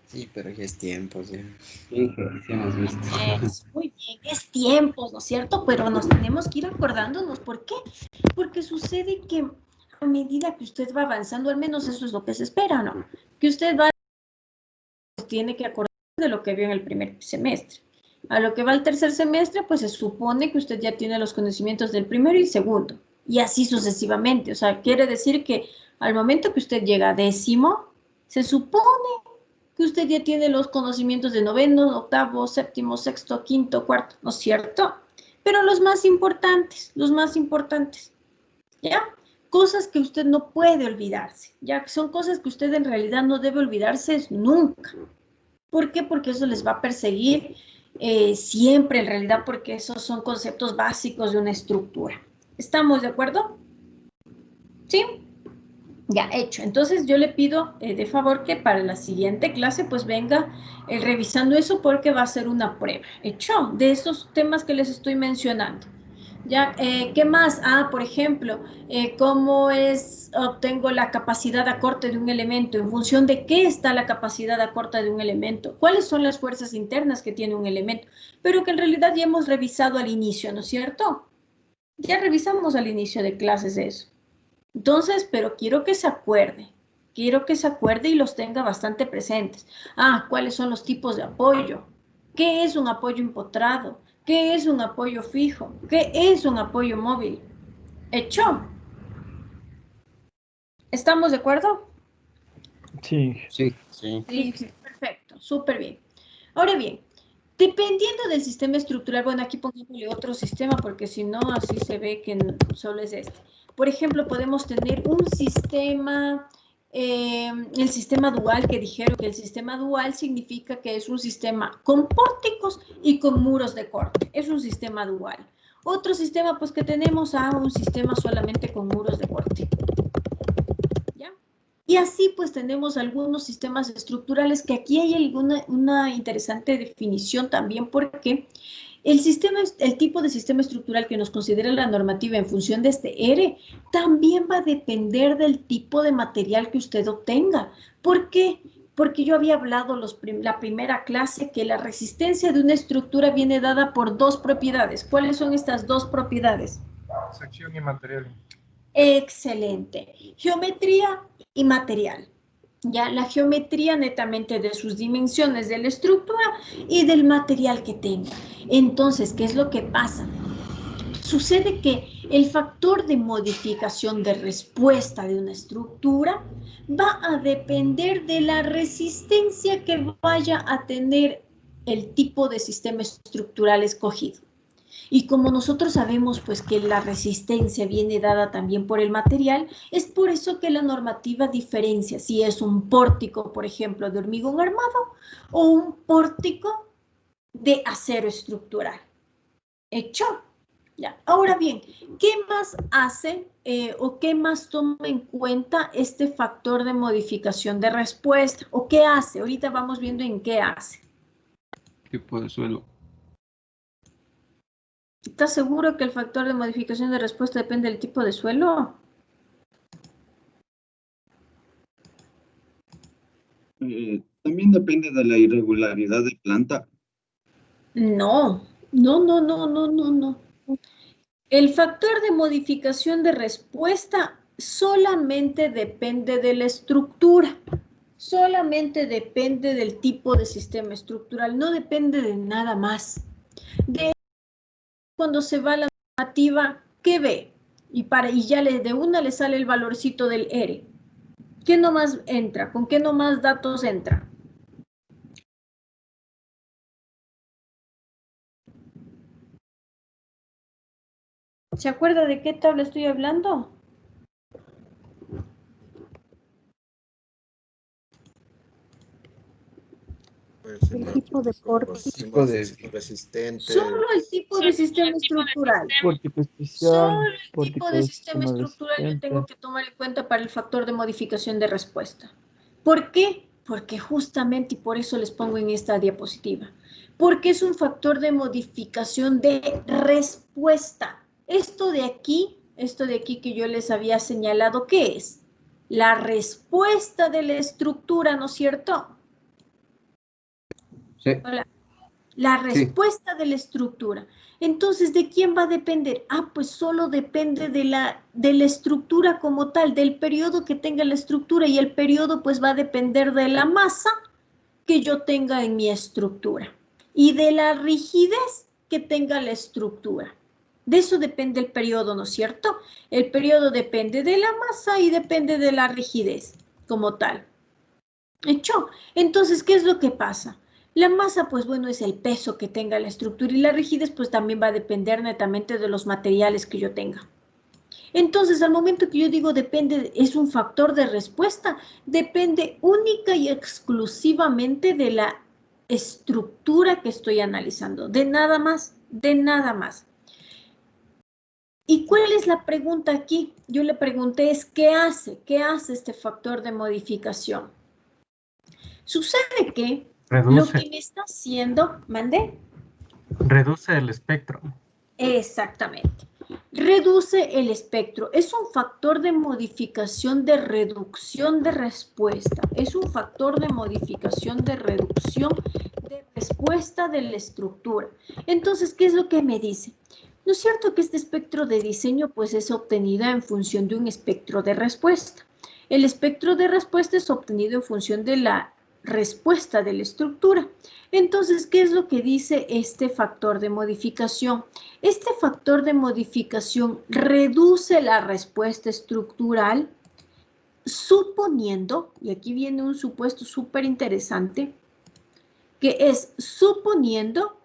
Sí, pero ya es tiempo, sí. Sí, sí hemos visto. Muy bien, es tiempo, ¿no es cierto? Pero nos tenemos que ir acordándonos. ¿Por qué? Porque sucede que a medida que usted va avanzando, al menos eso es lo que se espera, ¿no? Que usted va, pues tiene que acordarse de lo que vio en el primer semestre. A lo que va al tercer semestre, pues se supone que usted ya tiene los conocimientos del primero y segundo. Y así sucesivamente. O sea, quiere decir que al momento que usted llega a décimo, se supone que usted ya tiene los conocimientos de noveno, octavo, séptimo, sexto, quinto, cuarto, ¿no es cierto? Pero los más importantes, ¿ya? Cosas que usted no puede olvidarse, ya que son cosas que usted en realidad no debe olvidarse nunca. ¿Por qué? Porque eso les va a perseguir siempre en realidad, porque esos son conceptos básicos de una estructura. ¿Estamos de acuerdo? ¿Sí? Ya, hecho. Entonces yo le pido de favor que para la siguiente clase pues venga revisando eso porque va a ser una prueba. Hecho, de esos temas que les estoy mencionando. Ya, ¿qué más? Por ejemplo, ¿cómo obtengo la capacidad de acorte de un elemento? ¿En función de qué está la capacidad de acorte de un elemento? ¿Cuáles son las fuerzas internas que tiene un elemento? Pero que en realidad ya hemos revisado al inicio, ¿no es cierto? Ya revisamos al inicio de clases eso. Entonces, pero quiero que se acuerde y los tenga bastante presentes. ¿Cuáles son los tipos de apoyo? ¿Qué es un apoyo empotrado? ¿Qué es un apoyo fijo? ¿Qué es un apoyo móvil? ¿Hecho? ¿Estamos de acuerdo? Sí. Sí. Sí, perfecto, súper bien. Ahora bien, dependiendo del sistema estructural, bueno, aquí pongámosle otro sistema porque si no, así se ve que solo es este. Por ejemplo, podemos tener un sistema, el sistema dual, que dijeron que el sistema dual significa que es un sistema con pórticos y con muros de corte. Es un sistema dual. Otro sistema, pues que tenemos un sistema solamente con muros de corte. ¿Ya? Y así pues tenemos algunos sistemas estructurales que aquí hay una interesante definición también porque el tipo de sistema estructural que nos considera la normativa en función de este R también va a depender del tipo de material que usted obtenga. ¿Por qué? Porque yo había hablado la primera clase que la resistencia de una estructura viene dada por dos propiedades. ¿Cuáles son estas dos propiedades? Sección y material. Excelente. Geometría y material. Ya la geometría netamente de sus dimensiones, de la estructura y del material que tenga. Entonces, ¿qué es lo que pasa? Sucede que el factor de modificación de respuesta de una estructura va a depender de la resistencia que vaya a tener el tipo de sistema estructural escogido. Y como nosotros sabemos pues que la resistencia viene dada también por el material, es por eso que la normativa diferencia si es un pórtico, por ejemplo, de hormigón armado o un pórtico de acero estructural. ¿Hecho? Ya. Ahora bien, ¿qué más hace o qué más toma en cuenta este factor de modificación de respuesta? ¿O qué hace? Ahorita vamos viendo en qué hace. Tipo de suelo. ¿Estás seguro que el factor de modificación de respuesta depende del tipo de suelo? También depende de la irregularidad de planta. No, no. El factor de modificación de respuesta solamente depende de la estructura. Solamente depende del tipo de sistema estructural, no depende de nada más. Cuando se va a la normativa, ¿qué ve? Y ya de una le sale el valorcito del R. ¿Qué nomás entra? ¿Con qué nomás datos entra? ¿Se acuerda de qué tabla estoy hablando? El tipo de pórtico. Resistente. Solo el tipo de sistema estructural. Pórtico especial, Solo el pórtico tipo de sistema estructural yo tengo que tomar en cuenta para el factor de modificación de respuesta. ¿Por qué? Porque justamente, y por eso les pongo en esta diapositiva, porque es un factor de modificación de respuesta. Esto de aquí que yo les había señalado, ¿qué es? La respuesta de la estructura, ¿no es cierto? Sí. Hola. La respuesta de la estructura. Entonces, ¿de quién va a depender? Ah, pues solo depende de la estructura como tal, del periodo que tenga la estructura, y el periodo pues va a depender de la masa que yo tenga en mi estructura y de la rigidez que tenga la estructura. De eso depende el periodo, ¿no es cierto? El periodo depende de la masa y depende de la rigidez como tal. ¿Hecho? Entonces, ¿qué es lo que pasa? La masa, pues bueno, es el peso que tenga la estructura, y la rigidez, pues también va a depender netamente de los materiales que yo tenga. Entonces, al momento que yo digo depende, es un factor de respuesta, depende única y exclusivamente de la estructura que estoy analizando, de nada más, de nada más. ¿Y cuál es la pregunta aquí? Yo le pregunté es, ¿qué hace? ¿Qué hace este factor de modificación? Sucede que lo que me está haciendo, ¿mande? Reduce el espectro. Exactamente. Reduce el espectro. Es un factor de modificación de reducción de respuesta. Es un factor de modificación de reducción de respuesta de la estructura. Entonces, ¿qué es lo que me dice? ¿No es cierto que este espectro de diseño pues es obtenido en función de un espectro de respuesta? El espectro de respuesta es obtenido en función de la respuesta de la estructura. Entonces, ¿qué es lo que dice este factor de modificación? Este factor de modificación reduce la respuesta estructural suponiendo, y aquí viene un supuesto súper interesante, que es suponiendo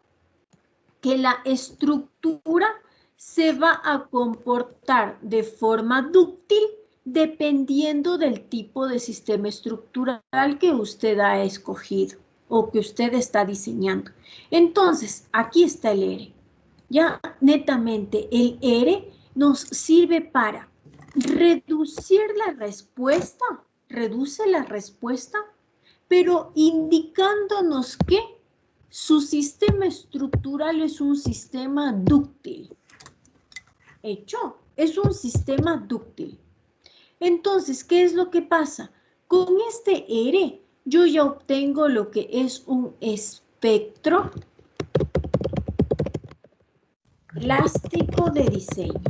que la estructura se va a comportar de forma dúctil dependiendo del tipo de sistema estructural que usted ha escogido o que usted está diseñando. Entonces, aquí está el R. Ya netamente el R nos sirve para reducir la respuesta, reduce la respuesta, pero indicándonos que su sistema estructural es un sistema dúctil. ¿Hecho? Es un sistema dúctil. Entonces, ¿qué es lo que pasa? Con este R, yo ya obtengo lo que es un espectro elástico de diseño.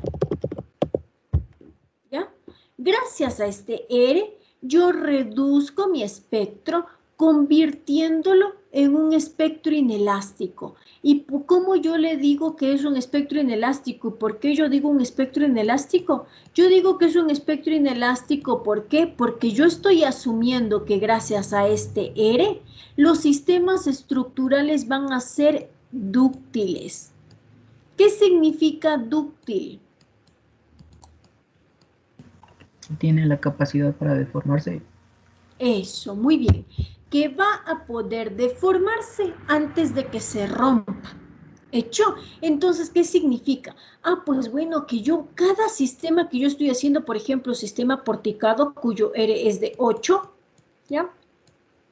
¿Ya? Gracias a este R, Yo reduzco mi espectro convirtiéndolo en un espectro inelástico. ¿Y cómo yo le digo que es un espectro inelástico? ¿Por qué yo digo un espectro inelástico? Yo digo que es un espectro inelástico, ¿por qué? Porque yo estoy asumiendo que gracias a este R, los sistemas estructurales van a ser dúctiles. ¿Qué significa dúctil? Tiene la capacidad para deformarse. Eso, muy bien. Que va a poder deformarse antes de que se rompa. ¿Hecho? Entonces, ¿qué significa? Ah, pues bueno, que yo, cada sistema que yo estoy haciendo, por ejemplo, sistema porticado, cuyo R es de 8, ¿ya?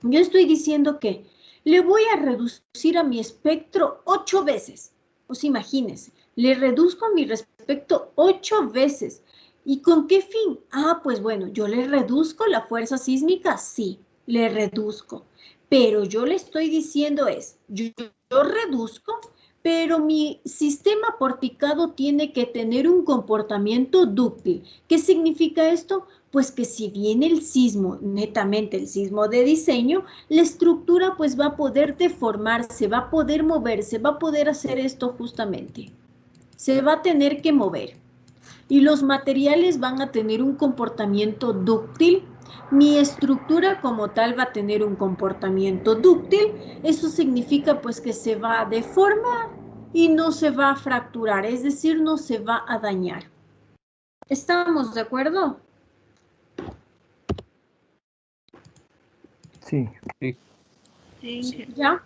Yo estoy diciendo que le voy a reducir a mi espectro 8 veces. Pues imagínense, le reduzco a mi espectro 8 veces. ¿Y con qué fin? Ah, pues bueno, yo le reduzco la fuerza sísmica, sí, le reduzco. Pero yo le estoy diciendo yo reduzco, pero mi sistema porticado tiene que tener un comportamiento dúctil. ¿Qué significa esto? Pues que si viene el sismo, netamente el sismo de diseño, la estructura pues va a poder deformarse, va a poder moverse, va a poder hacer esto justamente. Se va a tener que mover. Y los materiales van a tener un comportamiento dúctil. Mi estructura como tal va a tener un comportamiento dúctil. Eso significa pues que se va a deformar y no se va a fracturar, es decir, no se va a dañar. ¿Estamos de acuerdo? Sí. Sí. ¿Ya?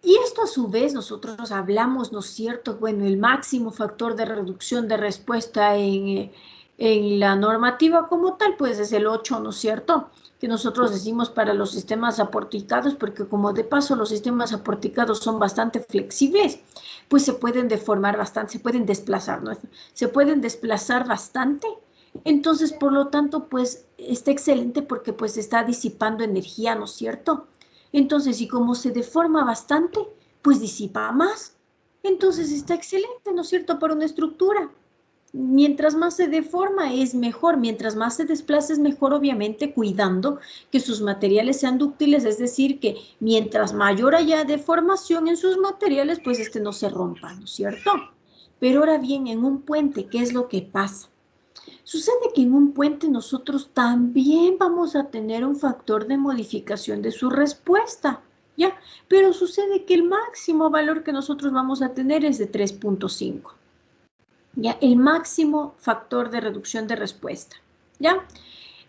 Y esto a su vez nosotros hablamos, ¿no es cierto? Bueno, el máximo factor de reducción de respuesta en la normativa como tal, pues es el 8, ¿no es cierto? Que nosotros decimos para los sistemas aporticados, porque como de paso los sistemas aporticados son bastante flexibles, pues se pueden deformar bastante, se pueden desplazar, ¿no? Se pueden desplazar bastante. Entonces, por lo tanto, pues está excelente porque pues está disipando energía, ¿no es cierto? Entonces, y como se deforma bastante, pues disipa más. Entonces está excelente, ¿no es cierto?, para una estructura. Mientras más se deforma es mejor, mientras más se desplaza es mejor, obviamente, cuidando que sus materiales sean dúctiles, es decir, que mientras mayor haya deformación en sus materiales, pues no se rompa, ¿no es cierto? Pero ahora bien, en un puente, ¿qué es lo que pasa? Sucede que en un puente nosotros también vamos a tener un factor de modificación de su respuesta, ¿ya? Pero sucede que el máximo valor que nosotros vamos a tener es de 3.5, ¿ya? El máximo factor de reducción de respuesta, ¿ya?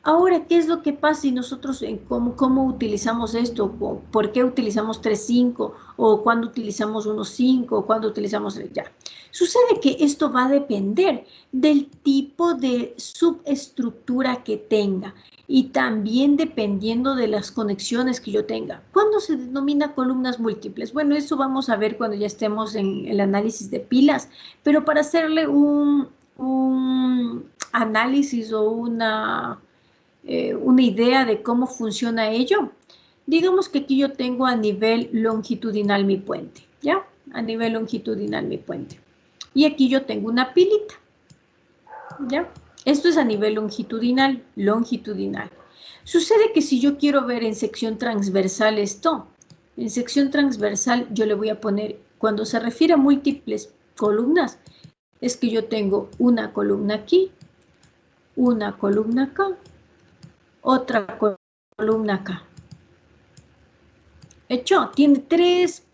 Ahora, ¿qué es lo que pasa y nosotros cómo utilizamos esto? ¿Por qué utilizamos 3.5? ¿O cuándo utilizamos 1.5? ¿O cuándo utilizamos ya? Sucede que esto va a depender del tipo de subestructura que tenga y también dependiendo de las conexiones que yo tenga. ¿Cuándo se denomina columnas múltiples? Bueno, eso vamos a ver cuando ya estemos en el análisis de pilas, pero para hacerle un análisis o una idea de cómo funciona ello. Digamos que aquí yo tengo a nivel longitudinal mi puente, ¿ya? A nivel longitudinal mi puente. Y aquí yo tengo una pilita, ¿ya? Esto es a nivel longitudinal, Sucede que si yo quiero ver en sección transversal esto, en sección transversal yo le voy a poner, cuando se refiere a múltiples columnas, es que yo tengo una columna aquí, una columna acá, otra columna acá. ¿Hecho? Tiene tres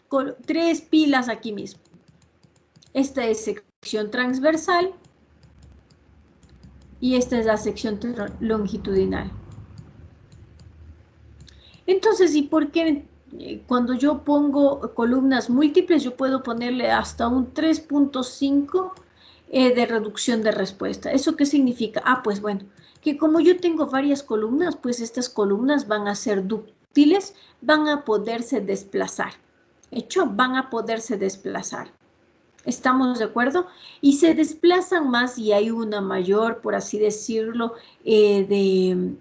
pilas aquí mismo. Esta es sección transversal y esta es la sección longitudinal. Entonces, ¿y por qué cuando yo pongo columnas múltiples yo puedo ponerle hasta un 3.5 de reducción de respuesta? ¿Eso qué significa? Ah, pues bueno, que como yo tengo varias columnas, pues estas columnas van a ser dúctiles, van a poderse desplazar. ¿Hecho? Van a poderse desplazar. ¿Estamos de acuerdo? Y se desplazan más y hay una mayor, por así decirlo, de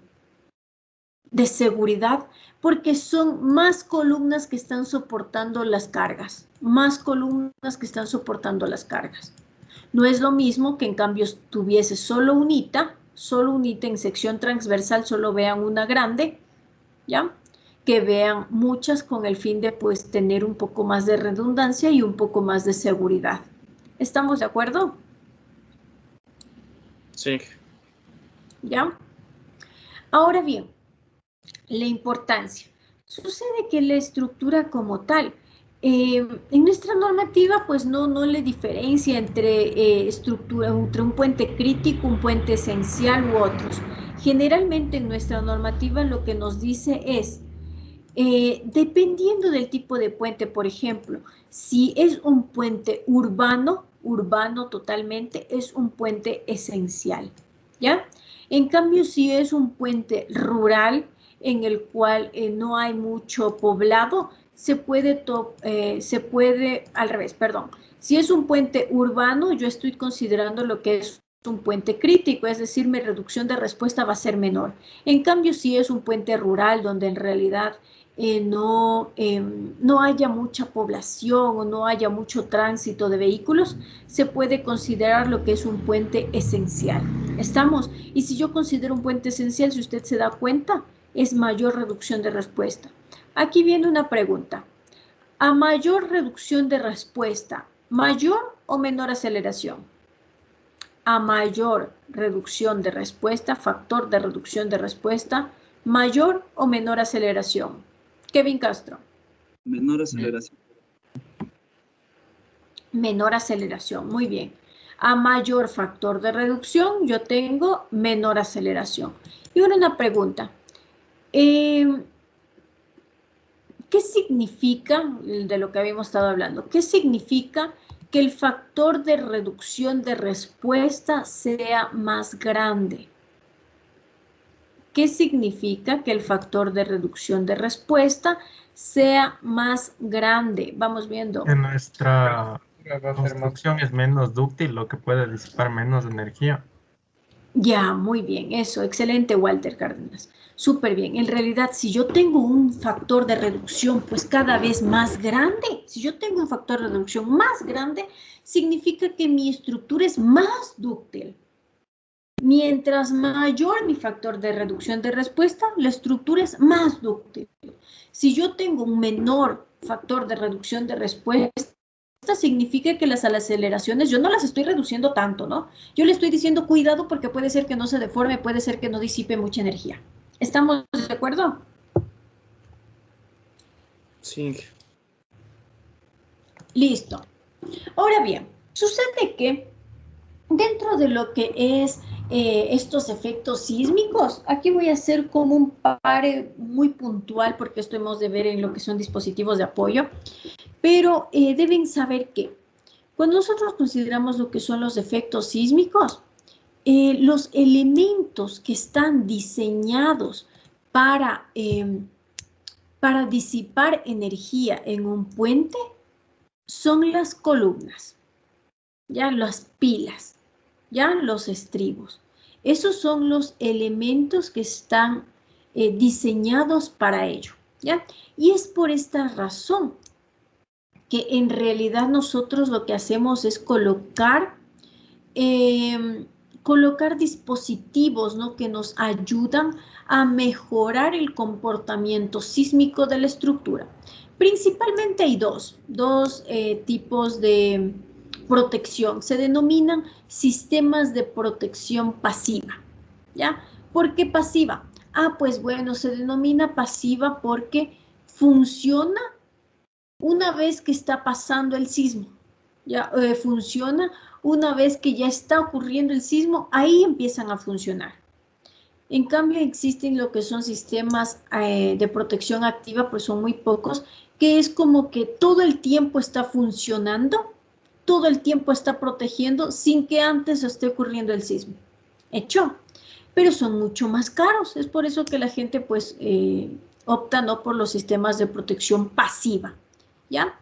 seguridad, porque son más columnas que están soportando las cargas. Más columnas que están soportando las cargas. No es lo mismo que en cambio tuviese solo unita, solo un ítem, sección transversal, solo vean una grande, ¿ya? Que vean muchas con el fin de pues tener un poco más de redundancia y un poco más de seguridad. ¿Estamos de acuerdo? Sí. ¿Ya? Ahora bien, la importancia. Sucede que la estructura como tal, en nuestra normativa pues no le diferencia entre estructura, entre un puente crítico, un puente esencial u otros. Generalmente en nuestra normativa lo que nos dice es, dependiendo del tipo de puente, por ejemplo, si es un puente urbano totalmente, es un puente esencial, ¿ya? En cambio, si es un puente rural en el cual no hay mucho poblado, se puede al revés, perdón. Si es un puente urbano, yo estoy considerando lo que es un puente crítico, es decir, mi reducción de respuesta va a ser menor. En cambio, si es un puente rural donde en realidad no haya mucha población o no haya mucho tránsito de vehículos, se puede considerar lo que es un puente esencial. ¿Estamos? Y si yo considero un puente esencial, si usted se da cuenta, es mayor reducción de respuesta. Aquí viene una pregunta. ¿A mayor reducción de respuesta, mayor o menor aceleración? A mayor reducción de respuesta, factor de reducción de respuesta, mayor o menor aceleración. Kevin Castro. Menor aceleración. Menor aceleración, muy bien. A mayor factor de reducción, yo tengo menor aceleración. Y ahora una pregunta. ¿Qué significa, de lo que habíamos estado hablando, qué significa que el factor de reducción de respuesta sea más grande? ¿Qué significa que el factor de reducción de respuesta sea más grande? Vamos viendo. Que nuestra construcción es menos dúctil, lo que puede disipar menos energía. Ya, muy bien, eso, excelente, Walter Cárdenas. Súper bien. En realidad, si yo tengo un factor de reducción pues cada vez más grande, si yo tengo un factor de reducción más grande, significa que mi estructura es más dúctil. Mientras mayor mi factor de reducción de respuesta, la estructura es más dúctil. Si yo tengo un menor factor de reducción de respuesta, significa que las aceleraciones, yo no las estoy reduciendo tanto, ¿no? Yo le estoy diciendo cuidado porque puede ser que no se deforme, puede ser que no disipe mucha energía. ¿Estamos de acuerdo? Sí. Listo. Ahora bien, sucede que dentro de lo que es estos efectos sísmicos, aquí voy a hacer como un pare muy puntual porque esto hemos de ver en lo que son dispositivos de apoyo, pero deben saber que cuando nosotros consideramos lo que son los efectos sísmicos, los elementos que están diseñados para disipar energía en un puente son las columnas, ya las pilas, ya los estribos. Esos son los elementos que están diseñados para ello, ¿ya? Y es por esta razón que en realidad nosotros lo que hacemos es colocar dispositivos, ¿no?, que nos ayudan a mejorar el comportamiento sísmico de la estructura. Principalmente hay dos tipos de protección. Se denominan sistemas de protección pasiva, ¿ya? ¿Por qué pasiva? Ah, pues bueno, se denomina pasiva porque funciona una vez que está pasando el sismo, ya funciona una vez que ya está ocurriendo el sismo, ahí empiezan a funcionar. En cambio, existen lo que son sistemas de protección activa, pues son muy pocos, que es como que todo el tiempo está funcionando, todo el tiempo está protegiendo sin que antes esté ocurriendo el sismo. Hecho, pero son mucho más caros, es por eso que la gente pues opta, ¿no?, por los sistemas de protección pasiva, ¿ya?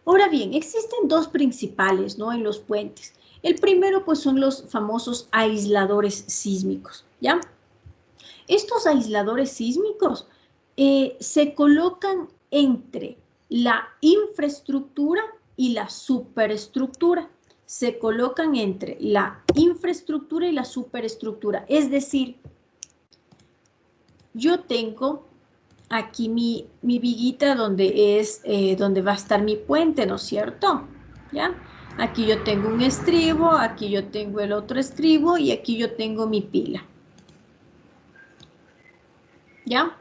Ahora bien, existen dos principales, ¿no?, en los puentes. El primero, pues, son los famosos aisladores sísmicos, ¿ya? Estos aisladores sísmicos se colocan entre la infraestructura y la superestructura. se colocan entre la infraestructura y la superestructura. Es decir, yo tengo aquí mi viguita donde va a estar mi puente, ¿no es cierto? ¿Ya? Aquí yo tengo un estribo, aquí yo tengo el otro estribo y aquí yo tengo mi pila. ¿Ya?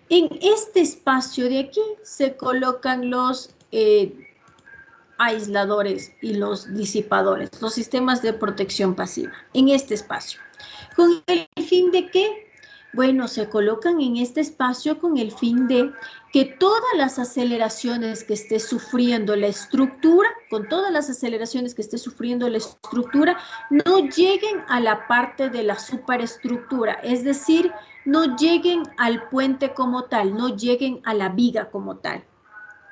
En este espacio de aquí se colocan los aisladores y los disipadores, los sistemas de protección pasiva, en este espacio. ¿Con el fin de qué? Bueno, se colocan en este espacio con el fin de que todas las aceleraciones que esté sufriendo la estructura, con todas las aceleraciones que esté sufriendo la estructura, no lleguen a la parte de la superestructura, es decir, no lleguen al puente como tal, no lleguen a la viga como tal.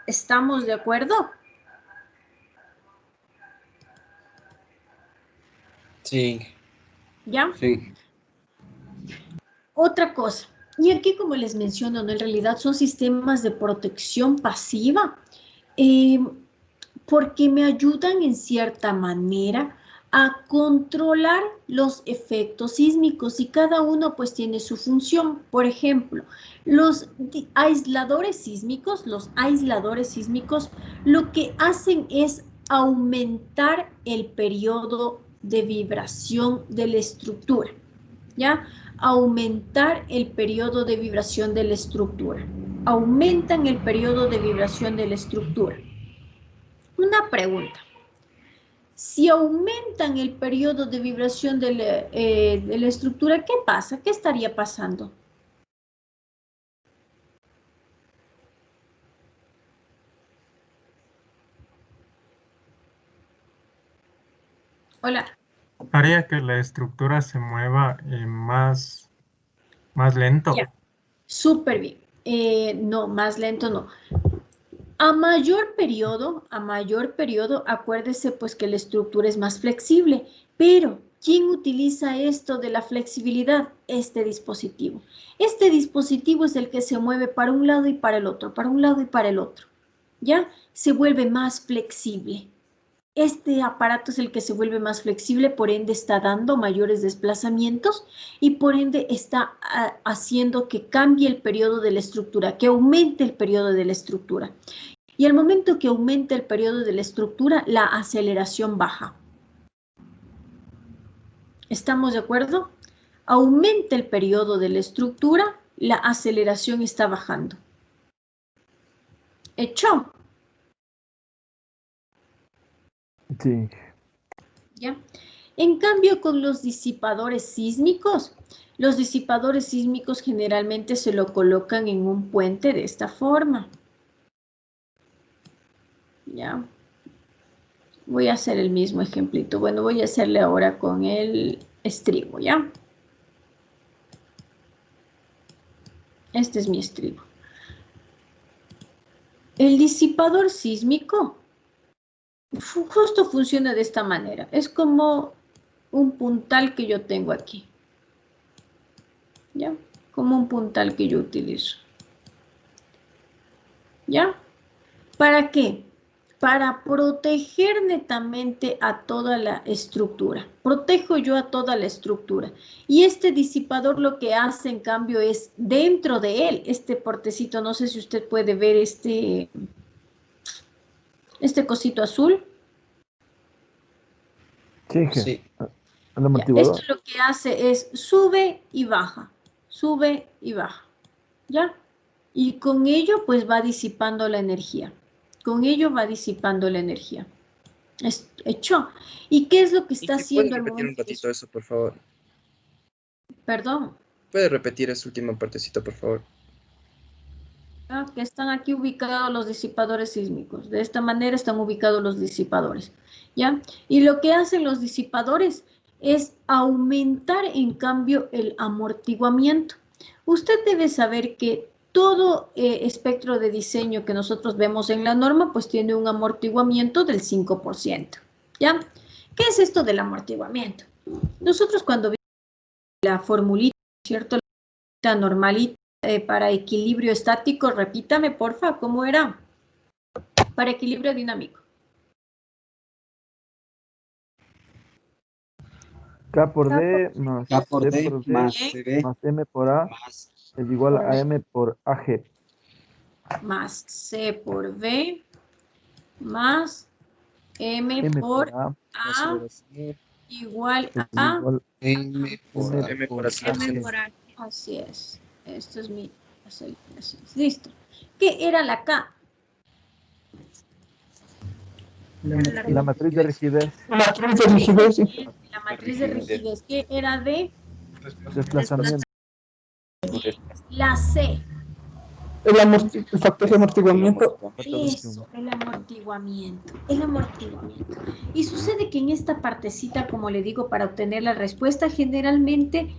¿Estamos de acuerdo? Sí. ¿Ya? Sí. Otra cosa, y aquí como les menciono, ¿no? En realidad son sistemas de protección pasiva, porque me ayudan en cierta manera a controlar los efectos sísmicos y cada uno pues tiene su función. Por ejemplo, los aisladores sísmicos lo que hacen es aumentar el periodo de vibración de la estructura, ¿ya? Aumentar el periodo de vibración de la estructura. Aumentan el periodo de vibración de la estructura. Una pregunta. Si aumentan el periodo de vibración de la estructura, ¿qué pasa? ¿Qué estaría pasando? Hola. Haría que la estructura se mueva más lento. Ya. Súper bien. No, más lento no. A mayor periodo, acuérdese pues que la estructura es más flexible, pero ¿quién utiliza esto de la flexibilidad? Este dispositivo. Este dispositivo es el que se mueve para un lado y para el otro, para un lado y para el otro, ¿ya? Se vuelve más flexible. Este aparato es el que se vuelve más flexible, por ende está dando mayores desplazamientos y por ende está haciendo que cambie el periodo de la estructura, que aumente el periodo de la estructura. Y al momento que aumenta el periodo de la estructura, la aceleración baja. ¿Estamos de acuerdo? Aumenta el periodo de la estructura, la aceleración está bajando. ¿Hecho? Sí. ¿Ya? En cambio, con los disipadores sísmicos generalmente se lo colocan en un puente de esta forma. ¿Ya? Voy a hacer el mismo ejemplito. Bueno, voy a hacerle ahora con el estribo, ¿ya? Este es mi estribo. El disipador sísmico justo funciona de esta manera. Es como un puntal que yo tengo aquí. ¿Ya? Como un puntal que yo utilizo. ¿Ya? ¿Para qué? Para proteger netamente a toda la estructura. Protejo yo a toda la estructura. Y este disipador lo que hace, en cambio, es dentro de él, este portecito, no sé si usted puede ver este cosito azul. Sí. Sí. El amortiguador. Esto lo que hace es sube y baja, ¿ya? Y con ello pues va disipando la energía. ¿Es hecho? ¿Y qué es lo que está haciendo ¿Puede al repetir un momento? ratito eso, por favor? Perdón. ¿Puede repetir esa última partecita, por favor? Que están aquí ubicados los disipadores sísmicos. De esta manera están ubicados los disipadores, ¿ya? Y lo que hacen los disipadores es aumentar, en cambio, el amortiguamiento. Usted debe saber que todo espectro de diseño que nosotros vemos en la norma, pues tiene un amortiguamiento del 5%, ¿ya? ¿Qué es esto del amortiguamiento? Nosotros cuando vimos la formulita, ¿cierto? La normalita, para equilibrio estático, repítame, porfa, ¿cómo era? Para equilibrio dinámico. K por D más K por C D por B más CB más M por A es igual a M por AG. Más C por B más M por A igual Es a igual M por A. M por M AG. por A. Así es. Esto es mi aceleración. Listo. ¿Qué era la K? La matriz de rigidez. Matriz de rigidez, sí. La matriz de rigidez. ¿Qué era de? Desplazamiento. La C. El factor de amortiguamiento. Eso, el amortiguamiento. El amortiguamiento. Y sucede que en esta partecita, como le digo, para obtener la respuesta, generalmente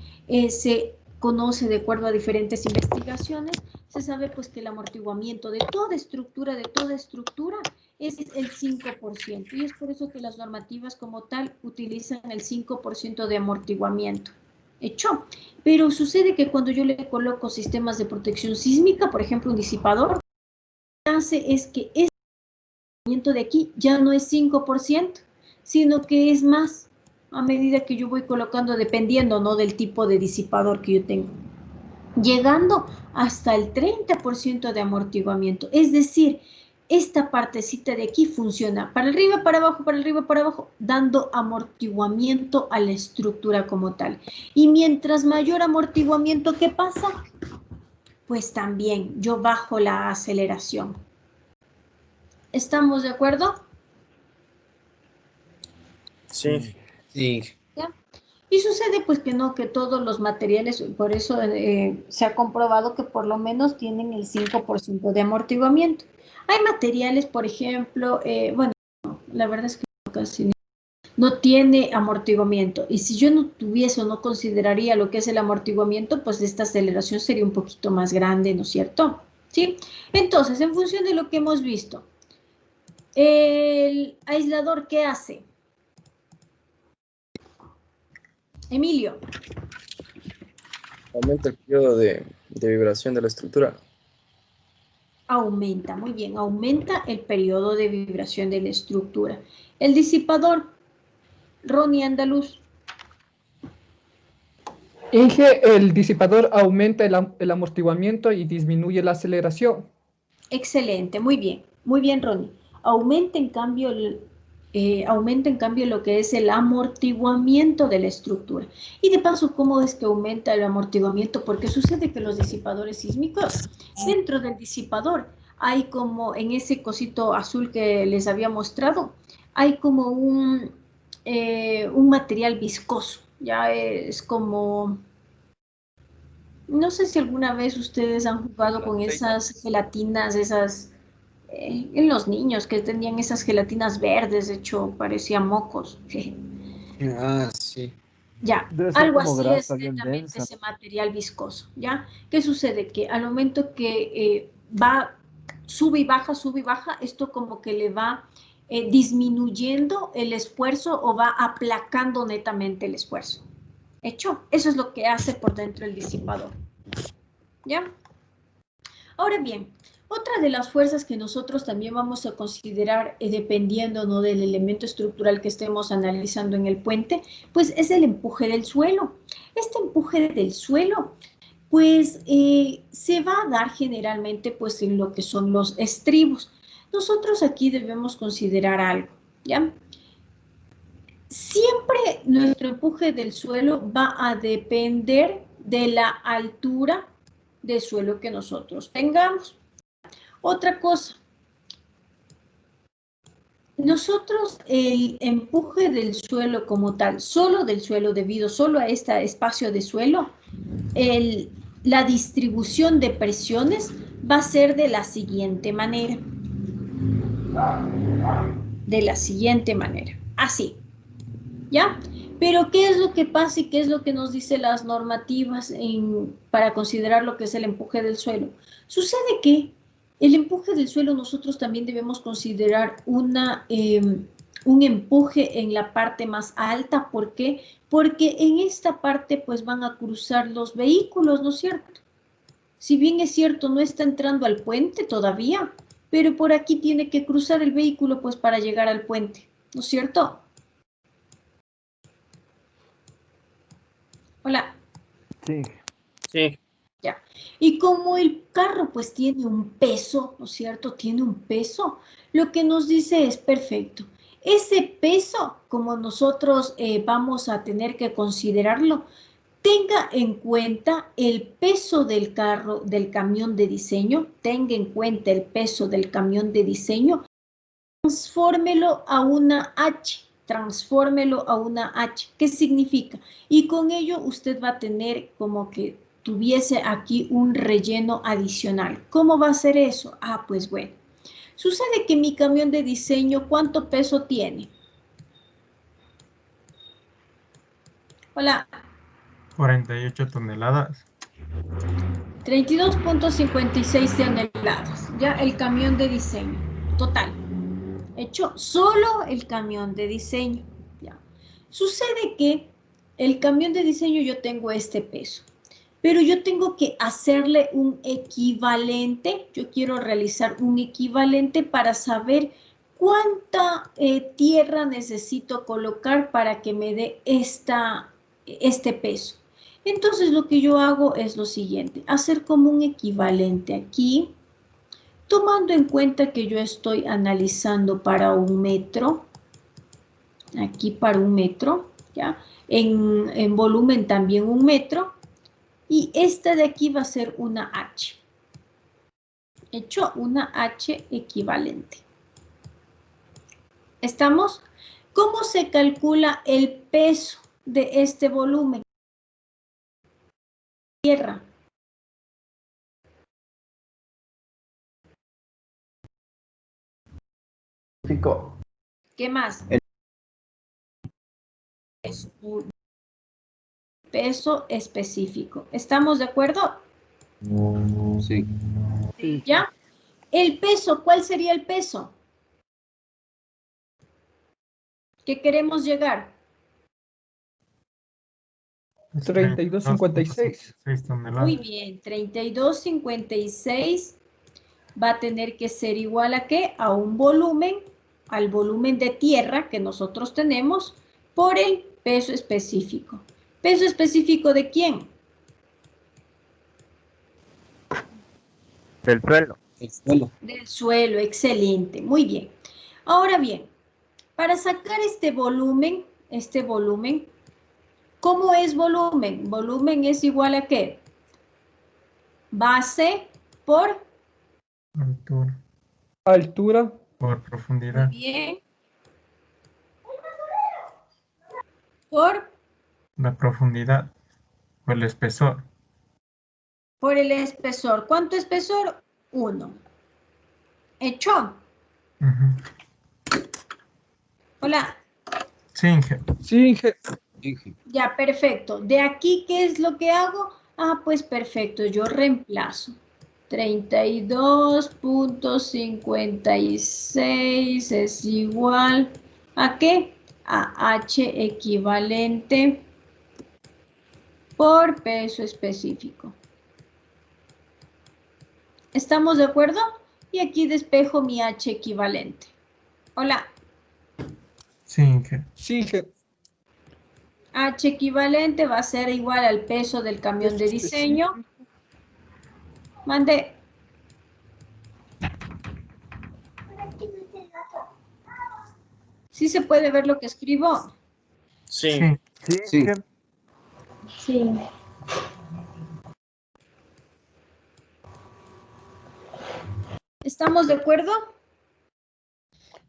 se conoce de acuerdo a diferentes investigaciones, se sabe pues que el amortiguamiento de toda estructura es el 5%. Y es por eso que las normativas como tal utilizan el 5% de amortiguamiento. Hecho. Pero sucede que cuando yo le coloco sistemas de protección sísmica, por ejemplo, un disipador, lo que hace es que este amortiguamiento de aquí ya no es 5%, sino que es más a medida que yo voy colocando, dependiendo, ¿no?, del tipo de disipador que yo tengo, llegando hasta el 30% de amortiguamiento. Es decir, esta partecita de aquí funciona para arriba, para abajo, dando amortiguamiento a la estructura como tal. Y mientras mayor amortiguamiento, ¿qué pasa? Pues también yo bajo la aceleración. ¿Estamos de acuerdo? Sí. Sí. ¿Ya? Y sucede pues que no, que todos los materiales, por eso se ha comprobado que por lo menos tienen el 5% de amortiguamiento. Hay materiales, por ejemplo, bueno, la verdad es que casi no tiene amortiguamiento. Y si yo no tuviese o no consideraría lo que es el amortiguamiento, pues esta aceleración sería un poquito más grande, ¿no es cierto? ¿Sí? Entonces, en función de lo que hemos visto, el aislador, ¿qué hace? Emilio. Aumenta el periodo de vibración de la estructura. Aumenta, muy bien, aumenta el periodo de vibración de la estructura. El disipador, Ronnie Andaluz. Inge, el disipador aumenta el amortiguamiento y disminuye la aceleración. Excelente, muy bien, Ronnie. Aumenta en cambio lo que es el amortiguamiento de la estructura. Y de paso, ¿cómo es que aumenta el amortiguamiento? Porque sucede que los disipadores sísmicos, dentro del disipador, hay como en ese cosito azul que les había mostrado, hay como un material viscoso. Ya es como... No sé si alguna vez ustedes han jugado con esas gelatinas, esas... en los niños que tenían esas gelatinas verdes, de hecho parecía mocos. Ah, sí. Ya, Debe ser algo como así es grasa bien netamente densa. ese material viscoso, ¿ya? ¿Qué sucede? Que al momento que va, sube y baja, esto como que le va disminuyendo el esfuerzo o va aplacando netamente el esfuerzo. ¿Hecho? Eso es lo que hace por dentro el disipador. ¿Ya? Ahora bien, otra de las fuerzas que nosotros también vamos a considerar, dependiendo, ¿no?, del elemento estructural que estemos analizando en el puente, pues es el empuje del suelo. Este empuje del suelo, pues se va a dar generalmente pues en lo que son los estribos. Nosotros aquí debemos considerar algo, ¿ya? Siempre nuestro empuje del suelo va a depender de la altura de suelo que nosotros tengamos. Otra cosa, nosotros el empuje del suelo como tal, solo del suelo, debido solo a este espacio de suelo, la distribución de presiones va a ser de la siguiente manera. Así. ¿Ya? Pero ¿qué es lo que pasa y qué es lo que nos dicen las normativas para considerar lo que es el empuje del suelo? Sucede que el empuje del suelo nosotros también debemos considerar un empuje en la parte más alta. ¿Por qué? Porque en esta parte pues van a cruzar los vehículos, ¿no es cierto? Si bien es cierto, no está entrando al puente todavía, pero por aquí tiene que cruzar el vehículo pues para llegar al puente, ¿no es cierto? Hola. Sí. Sí. Ya. Y como el carro pues tiene un peso, ¿no es cierto? Tiene un peso. Lo que nos dice es perfecto. Ese peso, como nosotros vamos a tener que considerarlo, tenga en cuenta el peso del carro, del camión de diseño, tenga en cuenta el peso del camión de diseño, transfórmelo a una H, transfórmelo a una H. ¿Qué significa? Y con ello usted va a tener como que tuviese aquí un relleno adicional. ¿Cómo va a ser eso? Ah, pues bueno. Sucede que mi camión de diseño, ¿cuánto peso tiene? Hola. 48 toneladas. 32.56 toneladas. Ya el camión de diseño. Total. Hecho solo el camión de diseño. Ya. Sucede que el camión de diseño yo tengo este peso. Pero yo tengo que hacerle un equivalente. Yo quiero realizar un equivalente para saber cuánta tierra necesito colocar para que me dé este peso. Entonces lo que yo hago es lo siguiente, hacer como un equivalente aquí, tomando en cuenta que yo estoy analizando para 1 metro, aquí para 1 metro, ¿ya? En volumen también 1 metro, y esta de aquí va a ser una H. Hecho una H equivalente. ¿Estamos? ¿Cómo se calcula el peso de este volumen? Tierra. ¿Qué más? Es un peso específico. ¿Estamos de acuerdo? Sí. ¿Ya? El peso, ¿cuál sería el peso? ¿Qué queremos llegar? 32.56. Muy bien, 32.56 va a tener que ser igual a ¿qué? A un volumen, al volumen de tierra que nosotros tenemos por el peso específico. ¿Peso específico de quién? Del suelo. El suelo. Del suelo, excelente, muy bien. Ahora bien, para sacar este volumen, ¿cómo es volumen? Volumen es igual a ¿qué? Base por Altura. Por profundidad. Muy bien. Por La profundidad. O el espesor. Por el espesor. ¿Cuánto espesor? 1. ¿Hecho? Hola. Sí, Inge. Sí, Inge. Ya, perfecto. ¿De aquí qué es lo que hago? Ah, pues perfecto, yo reemplazo. 32.56 es igual ¿a qué? A H equivalente por peso específico. ¿Estamos de acuerdo? Y aquí despejo mi H equivalente. Hola. Sí, Inge. Sí, Inge. H equivalente va a ser igual al peso del camión de diseño. Mande. ¿Sí se puede ver lo que escribo? Sí. Sí. Sí. ¿Estamos de acuerdo?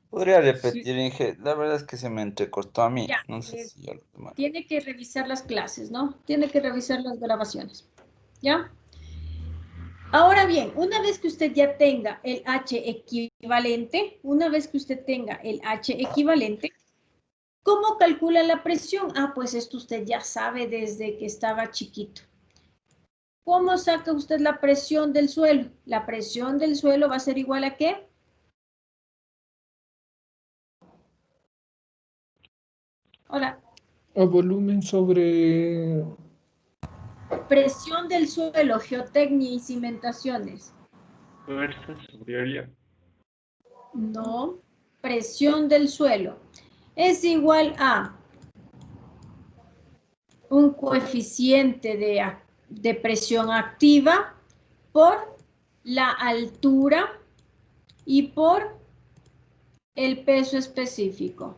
Podría repetir, Inge. La verdad es que se me entrecortó a mí. Ya. No sé si ya lo tomé. Tiene que revisar las clases, ¿no? Tiene que revisar las grabaciones. ¿Ya? Ahora bien, una vez que usted ya tenga el H equivalente, ¿cómo calcula la presión? Ah, pues esto usted ya sabe desde que estaba chiquito. ¿Cómo saca usted la presión del suelo? La presión del suelo va a ser igual a ¿qué? Hola. O volumen sobre... Presión del suelo, geotecnia y cimentaciones. Fuerza sobre área. No. Presión del suelo. Es igual a un coeficiente de presión activa por la altura y por el peso específico.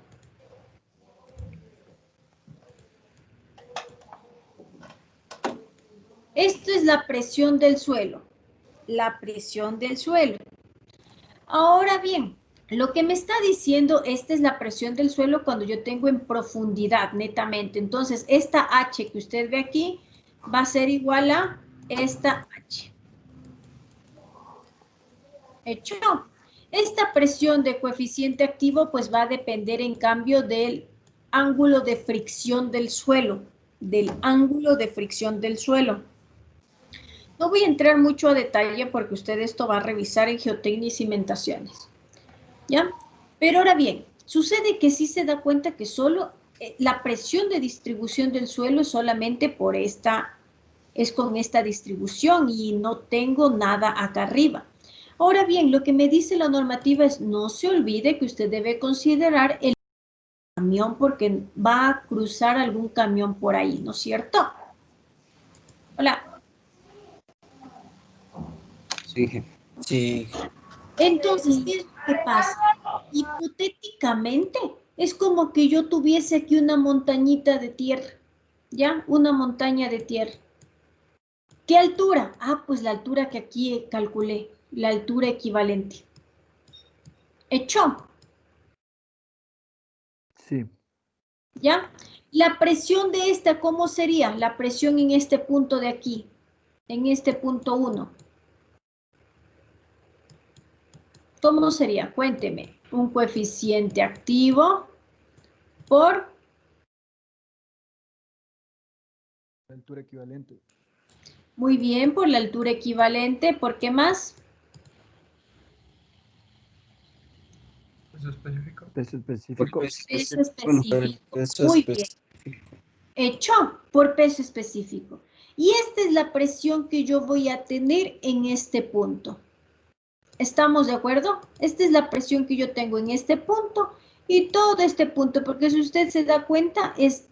Esto es la presión del suelo. La presión del suelo. Ahora bien, lo que me está diciendo, esta es la presión del suelo cuando yo tengo en profundidad, netamente. Entonces, esta H que usted ve aquí va a ser igual a esta H. ¿Hecho? Esta presión de coeficiente activo pues va a depender en cambio del ángulo de fricción del suelo. Del ángulo de fricción del suelo. No voy a entrar mucho a detalle porque usted esto va a revisar en geotecnia y cimentaciones. ¿Ya? Pero ahora bien, sucede que sí se da cuenta que solo la presión de distribución del suelo es solamente por esta, es con esta distribución y no tengo nada acá arriba. Ahora bien, lo que me dice la normativa es no se olvide que usted debe considerar el camión porque va a cruzar algún camión por ahí, ¿no es cierto? Hola. Sí. Sí. Entonces, ¿qué es lo que pasa? Hipotéticamente, es como que yo tuviese aquí una montañita de tierra, ¿ya? Una montaña de tierra. ¿Qué altura? Ah, pues la altura que aquí calculé, la altura equivalente. ¿Hecho? Sí. ¿Ya? La presión de esta, ¿cómo sería? La presión en este punto de aquí, en este punto 1. ¿Cómo sería? Cuénteme. Un coeficiente activo por La altura equivalente. Muy bien, por la altura equivalente. ¿Por qué más? Peso específico. Peso específico. Peso específico. Muy bien. Hecho por peso específico. Y esta es la presión que yo voy a tener en este punto. ¿Estamos de acuerdo? Esta es la presión que yo tengo en este punto y todo este punto, porque si usted se da cuenta, es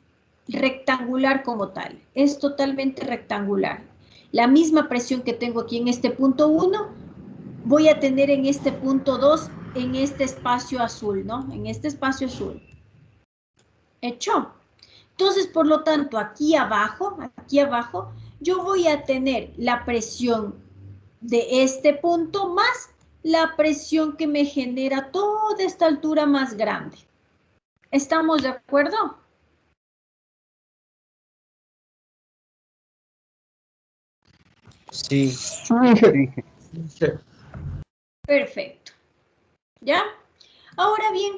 rectangular como tal. Es totalmente rectangular. La misma presión que tengo aquí en este punto 1, voy a tener en este punto 2, en este espacio azul, ¿no? En este espacio azul. ¿Hecho? Entonces, por lo tanto, aquí abajo, yo voy a tener la presión de este punto más la presión que me genera toda esta altura más grande. ¿Estamos de acuerdo? Sí. Perfecto. ¿Ya? Ahora bien,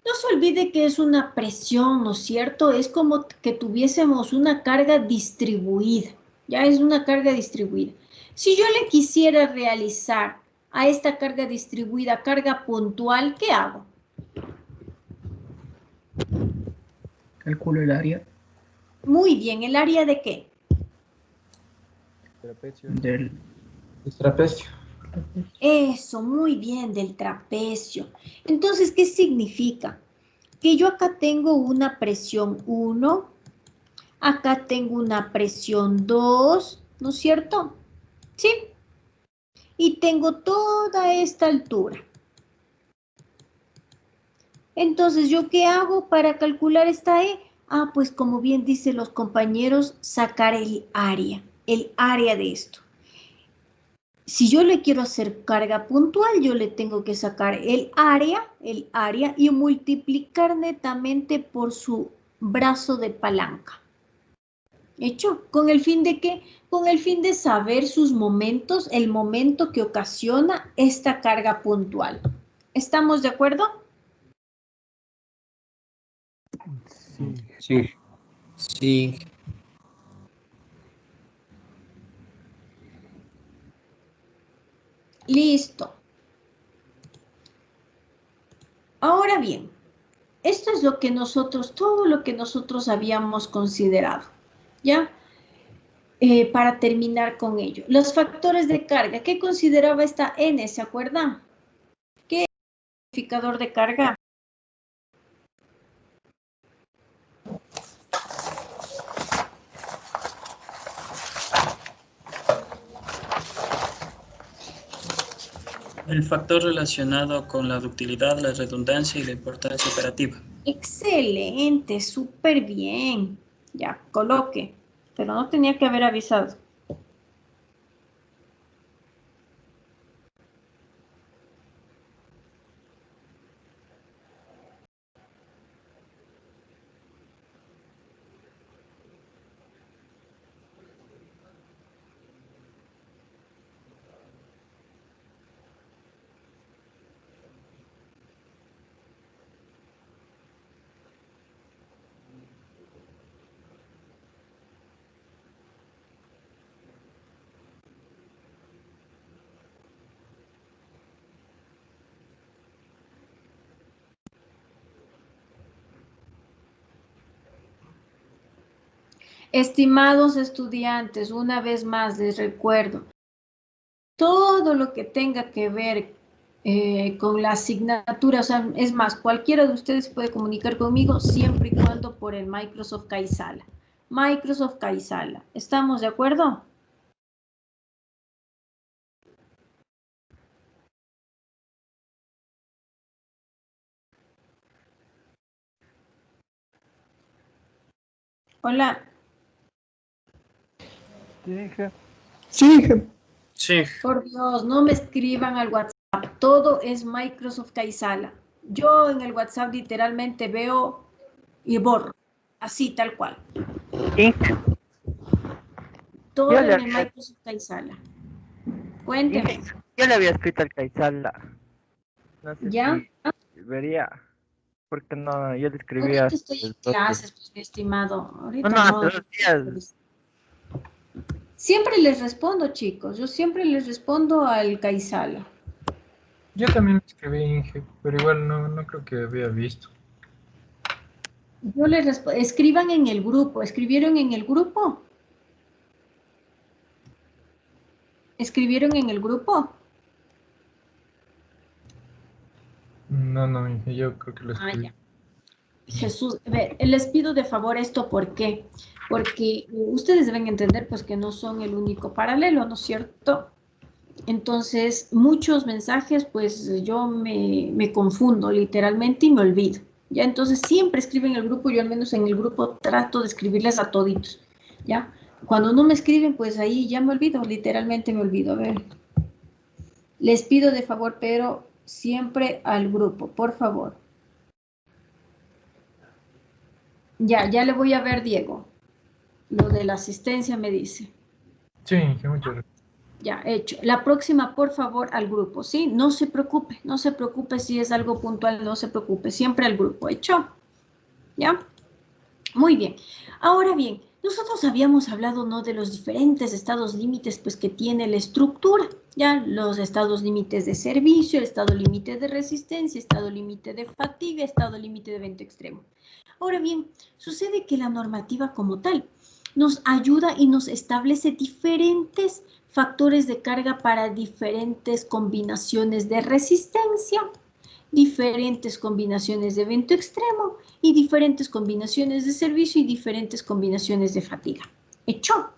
no se olvide que es una presión, ¿no es cierto? Es como que tuviésemos una carga distribuida. Ya es una carga distribuida. Si yo le quisiera realizar a esta carga distribuida carga puntual, ¿qué hago? Calculo el área. Muy bien, ¿el área de qué? Trapecio. Del trapecio. Eso, muy bien, del trapecio. Entonces, ¿qué significa? Que yo acá tengo una presión 1, acá tengo una presión 2, ¿no es cierto? ¿Sí? Y tengo toda esta altura. Entonces, ¿yo qué hago para calcular esta E? Ah, pues como bien dicen los compañeros, sacar el área de esto. Si yo le quiero hacer carga puntual, yo le tengo que sacar el área y multiplicar netamente por su brazo de palanca. ¿Hecho? ¿Con el fin de qué? Con el fin de saber sus momentos, el momento que ocasiona esta carga puntual. ¿Estamos de acuerdo? Sí. Sí. Listo. Ahora bien, esto es lo que nosotros, todo lo que nosotros habíamos considerado, ¿ya? Para terminar con ello. Los factores de carga, ¿qué consideraba esta N? ¿Se acuerdan? ¿Qué es el significador de carga? El factor relacionado con la ductilidad, la redundancia y la importancia operativa. Excelente, súper bien. Ya, coloque. Pero no tenía que haber avisado. Estimados estudiantes, una vez más les recuerdo, todo lo que tenga que ver con la asignatura, o sea, es más, cualquiera de ustedes puede comunicar conmigo siempre y cuando por el Microsoft Kaisala. Microsoft Kaisala, ¿estamos de acuerdo? Hola. Sí. Sí. Por Dios, no me escriban al WhatsApp. Todo es Microsoft Kaisala. Yo en el WhatsApp literalmente veo y borro. Así, tal cual. Todo en el Microsoft Kaisala. Cuénteme. Yo le había escrito al Kaisala. No sé ¿Ya? si vería. Porque no, yo le escribía. Ahorita estoy en clases, pues, mi estimado. Ahorita No, no. hace 2 días. Siempre les respondo, chicos. Yo siempre les respondo al Kaisala. Yo también escribí Inge, pero igual no creo que había visto. Yo les respondo. Escriban en el grupo. ¿Escribieron en el grupo? ¿Escribieron en el grupo? No, Inge, yo creo que lo escribí. Ya. Jesús, les pido de favor esto, ¿por qué? Porque ustedes deben entender pues que no son el único paralelo, ¿no es cierto? Entonces, muchos mensajes, pues yo me confundo literalmente y me olvido. Ya, entonces siempre escriben el grupo, yo al menos en el grupo trato de escribirles a toditos, ¿ya? Cuando no me escriben, pues ahí ya me olvido, literalmente me olvido. A ver, les pido de favor, pero siempre al grupo, por favor. Ya le voy a ver, Diego. Lo de la asistencia me dice. Sí, Inge, muchas gracias. Ya, hecho. La próxima, por favor, al grupo, ¿sí? No se preocupe si es algo puntual, no se preocupe, siempre al grupo, ¿hecho? ¿Ya? Muy bien. Ahora bien, nosotros habíamos hablado, ¿no?, de los diferentes estados límites, pues, que tiene la estructura, ¿ya? Los estados límites de servicio, el estado límite de resistencia, estado límite de fatiga, estado límite de evento extremo. Ahora bien, sucede que la normativa como tal nos ayuda y nos establece diferentes factores de carga para diferentes combinaciones de resistencia, diferentes combinaciones de evento extremo y diferentes combinaciones de servicio y diferentes combinaciones de fatiga. ¿Hecho?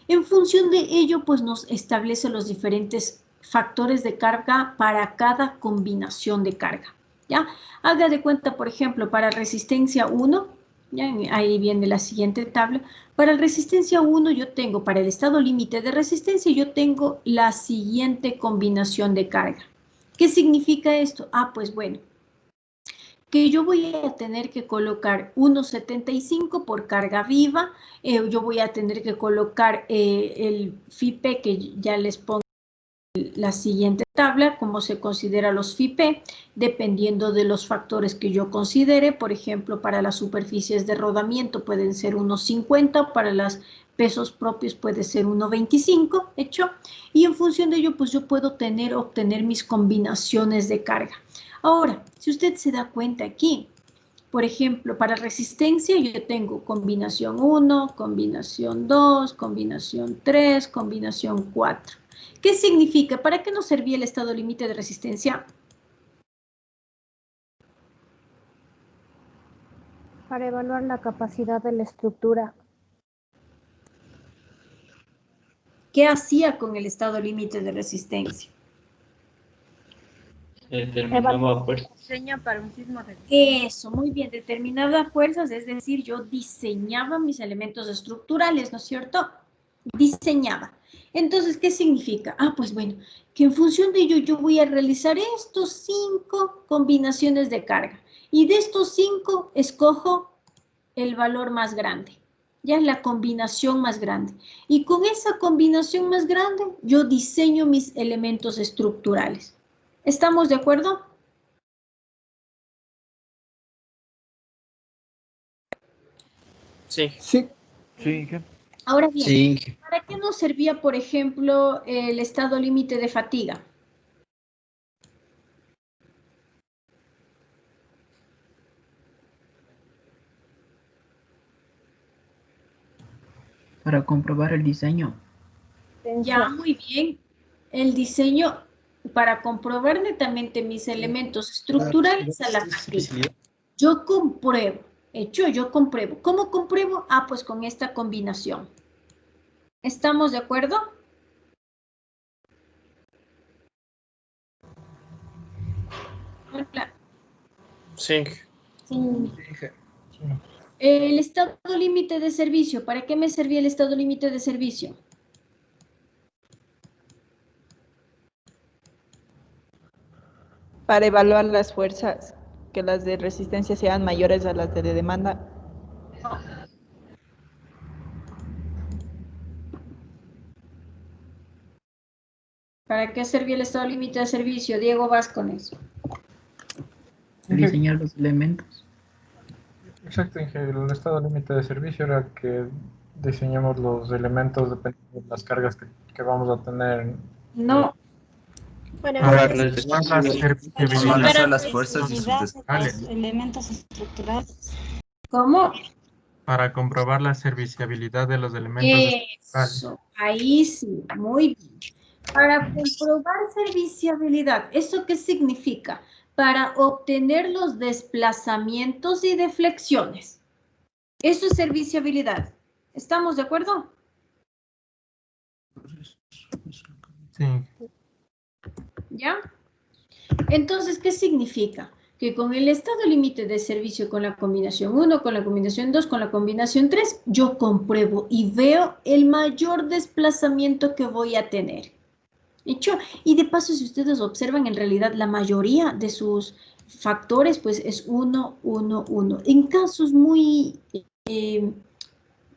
En función de ello, pues nos establece los diferentes factores de carga para cada combinación de carga. ¿Ya? Haga de cuenta, por ejemplo, para resistencia 1, ¿ya? Ahí viene la siguiente tabla. Para resistencia 1 yo tengo, para el estado límite de resistencia, yo tengo la siguiente combinación de carga. ¿Qué significa esto? Ah, pues bueno, que yo voy a tener que colocar 1,75 por carga viva, yo voy a tener que colocar el FIPE, que ya les pongo la siguiente tabla, cómo se considera los FIPE, dependiendo de los factores que yo considere. Por ejemplo, para las superficies de rodamiento pueden ser 1,50, para los pesos propios puede ser 1,25, ¿hecho? Y en función de ello, pues yo puedo obtener mis combinaciones de carga. Ahora, si usted se da cuenta aquí, por ejemplo, para resistencia yo tengo combinación 1, combinación 2, combinación 3, combinación 4. ¿Qué significa? ¿Para qué nos servía el estado límite de resistencia? Para evaluar la capacidad de la estructura. ¿Qué hacía con el estado límite de resistencia? Determinaba fuerzas. Diseño para un sismo de... Eso, muy bien, determinadas fuerzas, es decir, yo diseñaba mis elementos estructurales, ¿no es cierto? Diseñaba. Entonces, ¿qué significa? Ah, pues bueno, que en función de ello yo voy a realizar estos 5 combinaciones de carga. Y de estos 5 escojo el valor más grande. Ya es la combinación más grande. Y con esa combinación más grande, yo diseño mis elementos estructurales. ¿Estamos de acuerdo? Sí. Sí. Sí, ¿qué? Ahora bien, Sí. ¿para qué nos servía, por ejemplo, el estado límite de fatiga? Para comprobar el diseño. Ya, muy bien. El diseño para comprobar netamente mis elementos estructurales a la fatiga. Yo compruebo. Yo compruebo. ¿Cómo compruebo? Ah, pues con esta combinación. ¿Estamos de acuerdo? Hola. Sí. Sí. El estado límite de servicio. ¿Para qué me servía el estado límite de servicio? Para evaluar las fuerzas, que las de resistencia sean mayores a las de demanda. ¿Para qué servía el estado límite de servicio? Diego Vázquez. Diseñar los elementos. Exacto, Inge. El estado límite de servicio era que diseñamos los elementos dependiendo de las cargas que vamos a tener. No. Para las fuerzas y sus elementos estructurales. ¿Cómo? Para comprobar la serviciabilidad de los elementos estructurales. Eso, ahí sí, muy bien. Para comprobar serviciabilidad, ¿eso qué significa? Para obtener los desplazamientos y deflexiones. Eso es serviciabilidad. ¿Estamos de acuerdo? Sí. ¿Ya? Entonces, ¿qué significa? Que con el estado límite de servicio, con la combinación 1, con la combinación 2, con la combinación 3, yo compruebo y veo el mayor desplazamiento que voy a tener. ¿Hecho? Y de paso, si ustedes observan, en realidad la mayoría de sus factores, pues es 1, 1, 1. En casos muy...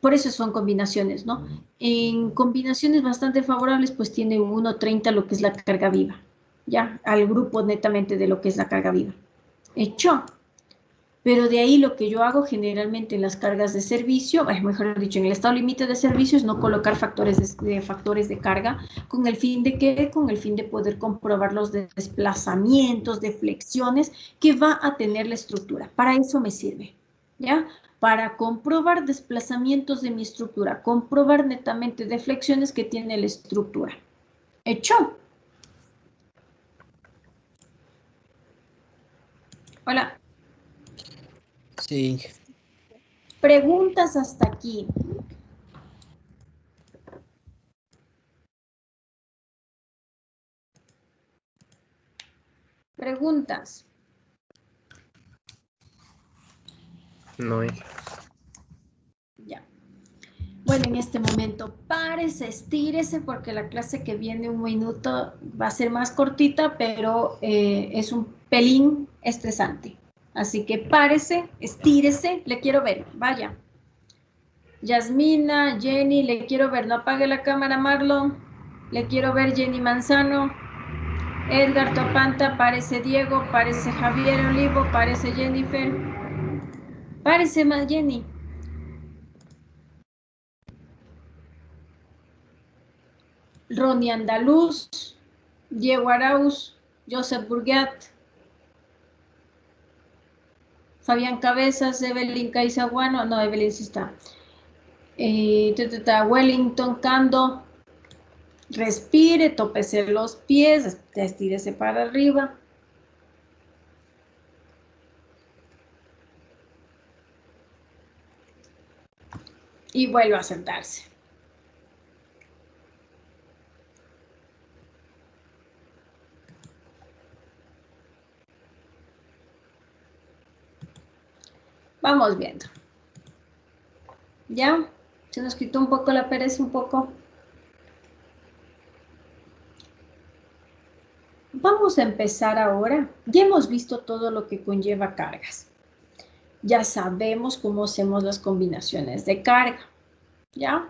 por eso son combinaciones, ¿no? En combinaciones bastante favorables, pues tiene 1,30 lo que es la carga viva. Ya, al grupo netamente de lo que es la carga viva. ¿Hecho? Pero de ahí lo que yo hago generalmente en las cargas de servicio, mejor dicho, en el estado límite de servicio es no colocar factores de carga, ¿con el fin de qué? Con el fin de poder comprobar los desplazamientos, deflexiones que va a tener la estructura. Para eso me sirve, ¿ya? Para comprobar desplazamientos de mi estructura, comprobar netamente deflexiones que tiene la estructura. ¿Hecho? Hola. Sí. Preguntas hasta aquí. Preguntas. No. Ya. Bueno, en este momento párese, estírese, porque la clase que viene un minuto va a ser más cortita, pero es un pelín estresante. Así que párese, estírese, le quiero ver, vaya. Yasmina, Jenny, le quiero ver, no apague la cámara, Marlon. Le quiero ver, Jenny Manzano. Edgar Topanta, parece Diego, parece Javier Olivo, parece Jennifer. Parece más Jenny. Ronnie Andaluz, Diego Arauz, Joseph Burgat, Fabián Cabezas, Evelyn Caizaguano, no, Evelyn sí está. Wellington Cando, respire, tópese los pies, estírese para arriba. Y vuelva a sentarse. Vamos viendo. ¿Ya? ¿Se nos quitó un poco la pereza un poco? Vamos a empezar ahora. Ya hemos visto todo lo que conlleva cargas. Ya sabemos cómo hacemos las combinaciones de carga. ¿Ya?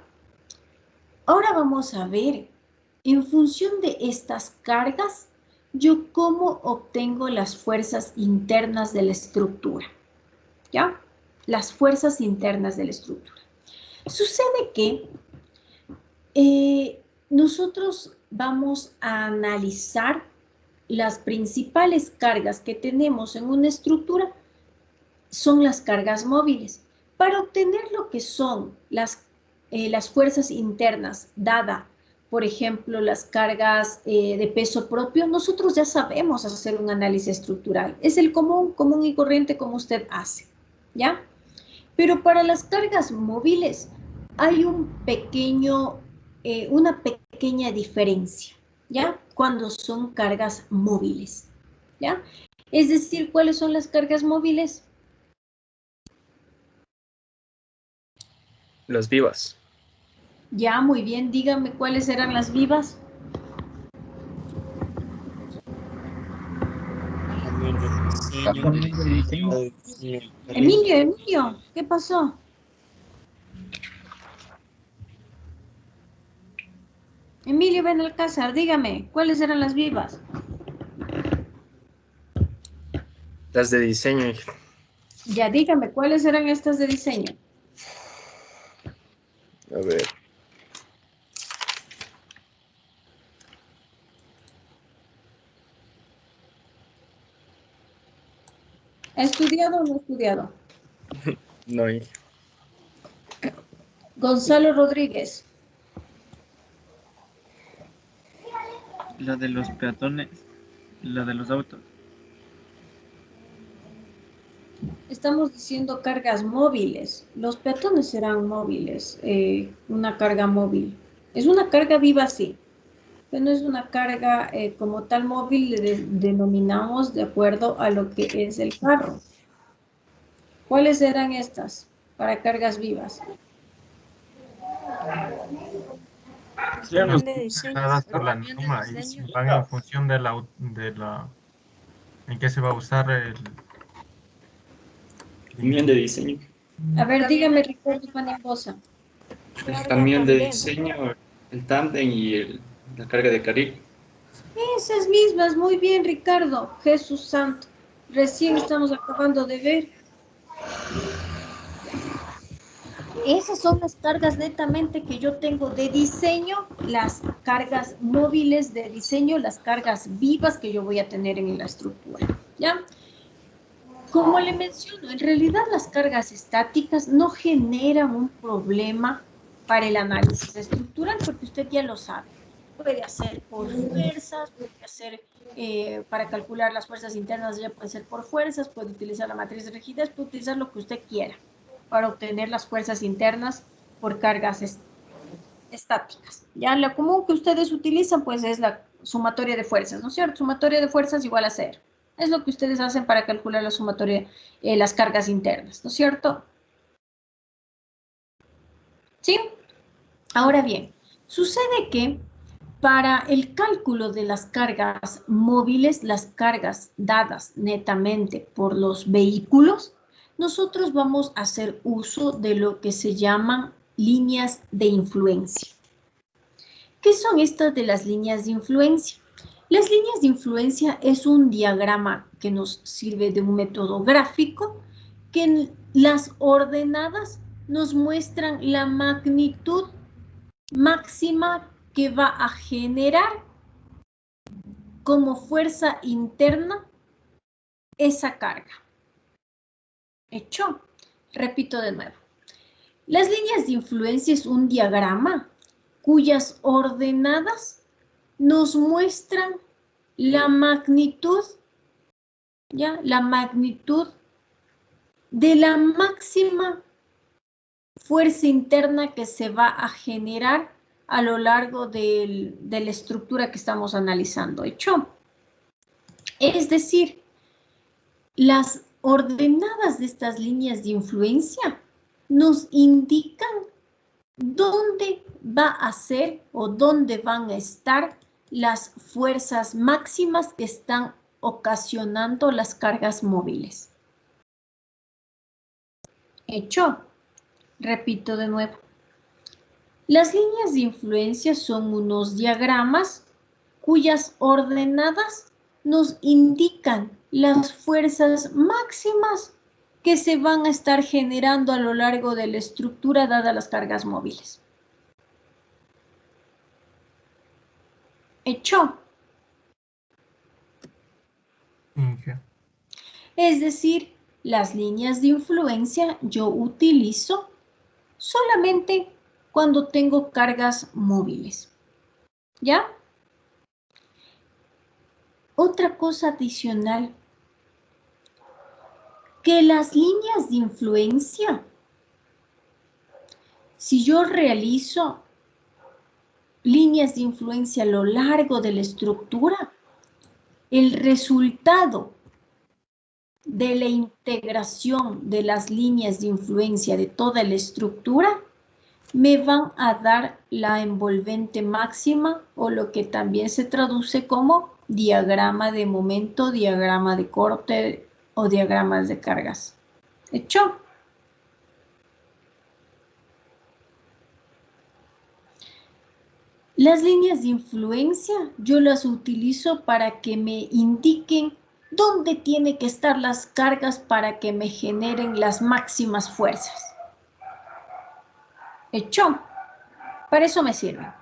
Ahora vamos a ver, en función de estas cargas, yo cómo obtengo las fuerzas internas de la estructura. ¿Ya? Las fuerzas internas de la estructura. Sucede que nosotros vamos a analizar las principales cargas que tenemos en una estructura, son las cargas móviles. Para obtener lo que son las fuerzas internas, dada, por ejemplo, las cargas de peso propio, nosotros ya sabemos hacer un análisis estructural. Es el común y corriente como usted hace, ¿ya? Pero para las cargas móviles hay una pequeña diferencia, ¿ya? Cuando son cargas móviles, ¿ya? Es decir, ¿cuáles son las cargas móviles? Las vivas. Ya, muy bien. Dígame cuáles eran las vivas. Emilio, ¿qué pasó? Emilio Benalcázar, dígame, ¿cuáles eran las vivas? Las de diseño. Ya, dígame, ¿cuáles eran estas de diseño? A ver. ¿Ha estudiado o no ha estudiado? No. Gonzalo Rodríguez. La de los peatones, la de los autos. Estamos diciendo cargas móviles. Los peatones serán móviles, una carga móvil. Es una carga viva, sí, pero no es una carga como tal móvil, le denominamos de acuerdo a lo que es el carro. ¿Cuáles eran estas para cargas vivas? Las dadas por la norma y van en función de en qué se va a usar el Camión de diseño. A ver, dígame, Ricardo Panimbosa. El camión de diseño, el tándem y la carga de carril. Esas mismas, muy bien, Ricardo. Jesús Santo. Recién estamos acabando de ver. Esas son las cargas netamente que yo tengo de diseño, las cargas móviles de diseño, las cargas vivas que yo voy a tener en la estructura, ¿ya? Como le menciono, en realidad las cargas estáticas no generan un problema para el análisis estructural, porque usted ya lo sabe. Puede hacer por fuerzas, puede hacer para calcular las fuerzas internas, ya puede ser por fuerzas, puede utilizar la matriz de rigidez, puede utilizar lo que usted quiera para obtener las fuerzas internas por cargas estáticas. Ya la común que ustedes utilizan pues es la sumatoria de fuerzas, ¿no es cierto? Sumatoria de fuerzas igual a 0. Es lo que ustedes hacen para calcular la sumatoria, las cargas internas, ¿no es cierto? ¿Sí? Ahora bien, sucede que para el cálculo de las cargas móviles, las cargas dadas netamente por los vehículos, nosotros vamos a hacer uso de lo que se llaman líneas de influencia. ¿Qué son estas de las líneas de influencia? Las líneas de influencia es un diagrama que nos sirve de un método gráfico que en las ordenadas nos muestran la magnitud máxima que va a generar como fuerza interna esa carga. ¿Hecho? Repito de nuevo. Las líneas de influencia es un diagrama cuyas ordenadas nos muestran la magnitud, ¿ya? La magnitud de la máxima fuerza interna que se va a generar a lo largo de la estructura que estamos analizando. ¿Hecho? Es decir, las ordenadas de estas líneas de influencia nos indican dónde va a ser o dónde van a estar las fuerzas máximas que están ocasionando las cargas móviles. Hecho. Repito de nuevo. Las líneas de influencia son unos diagramas cuyas ordenadas nos indican las fuerzas máximas que se van a estar generando a lo largo de la estructura dadas las cargas móviles. Hecho. Es decir, las líneas de influencia yo utilizo solamente cuando tengo cargas móviles. ¿Ya? Otra cosa adicional, que las líneas de influencia, si yo realizo líneas de influencia a lo largo de la estructura, el resultado de la integración de las líneas de influencia de toda la estructura me van a dar la envolvente máxima, o lo que también se traduce como diagrama de momento, diagrama de corte o diagramas de cargas. ¿Hecho? Las líneas de influencia yo las utilizo para que me indiquen dónde tienen que estar las cargas para que me generen las máximas fuerzas. ¿Hecho? Para eso me sirve.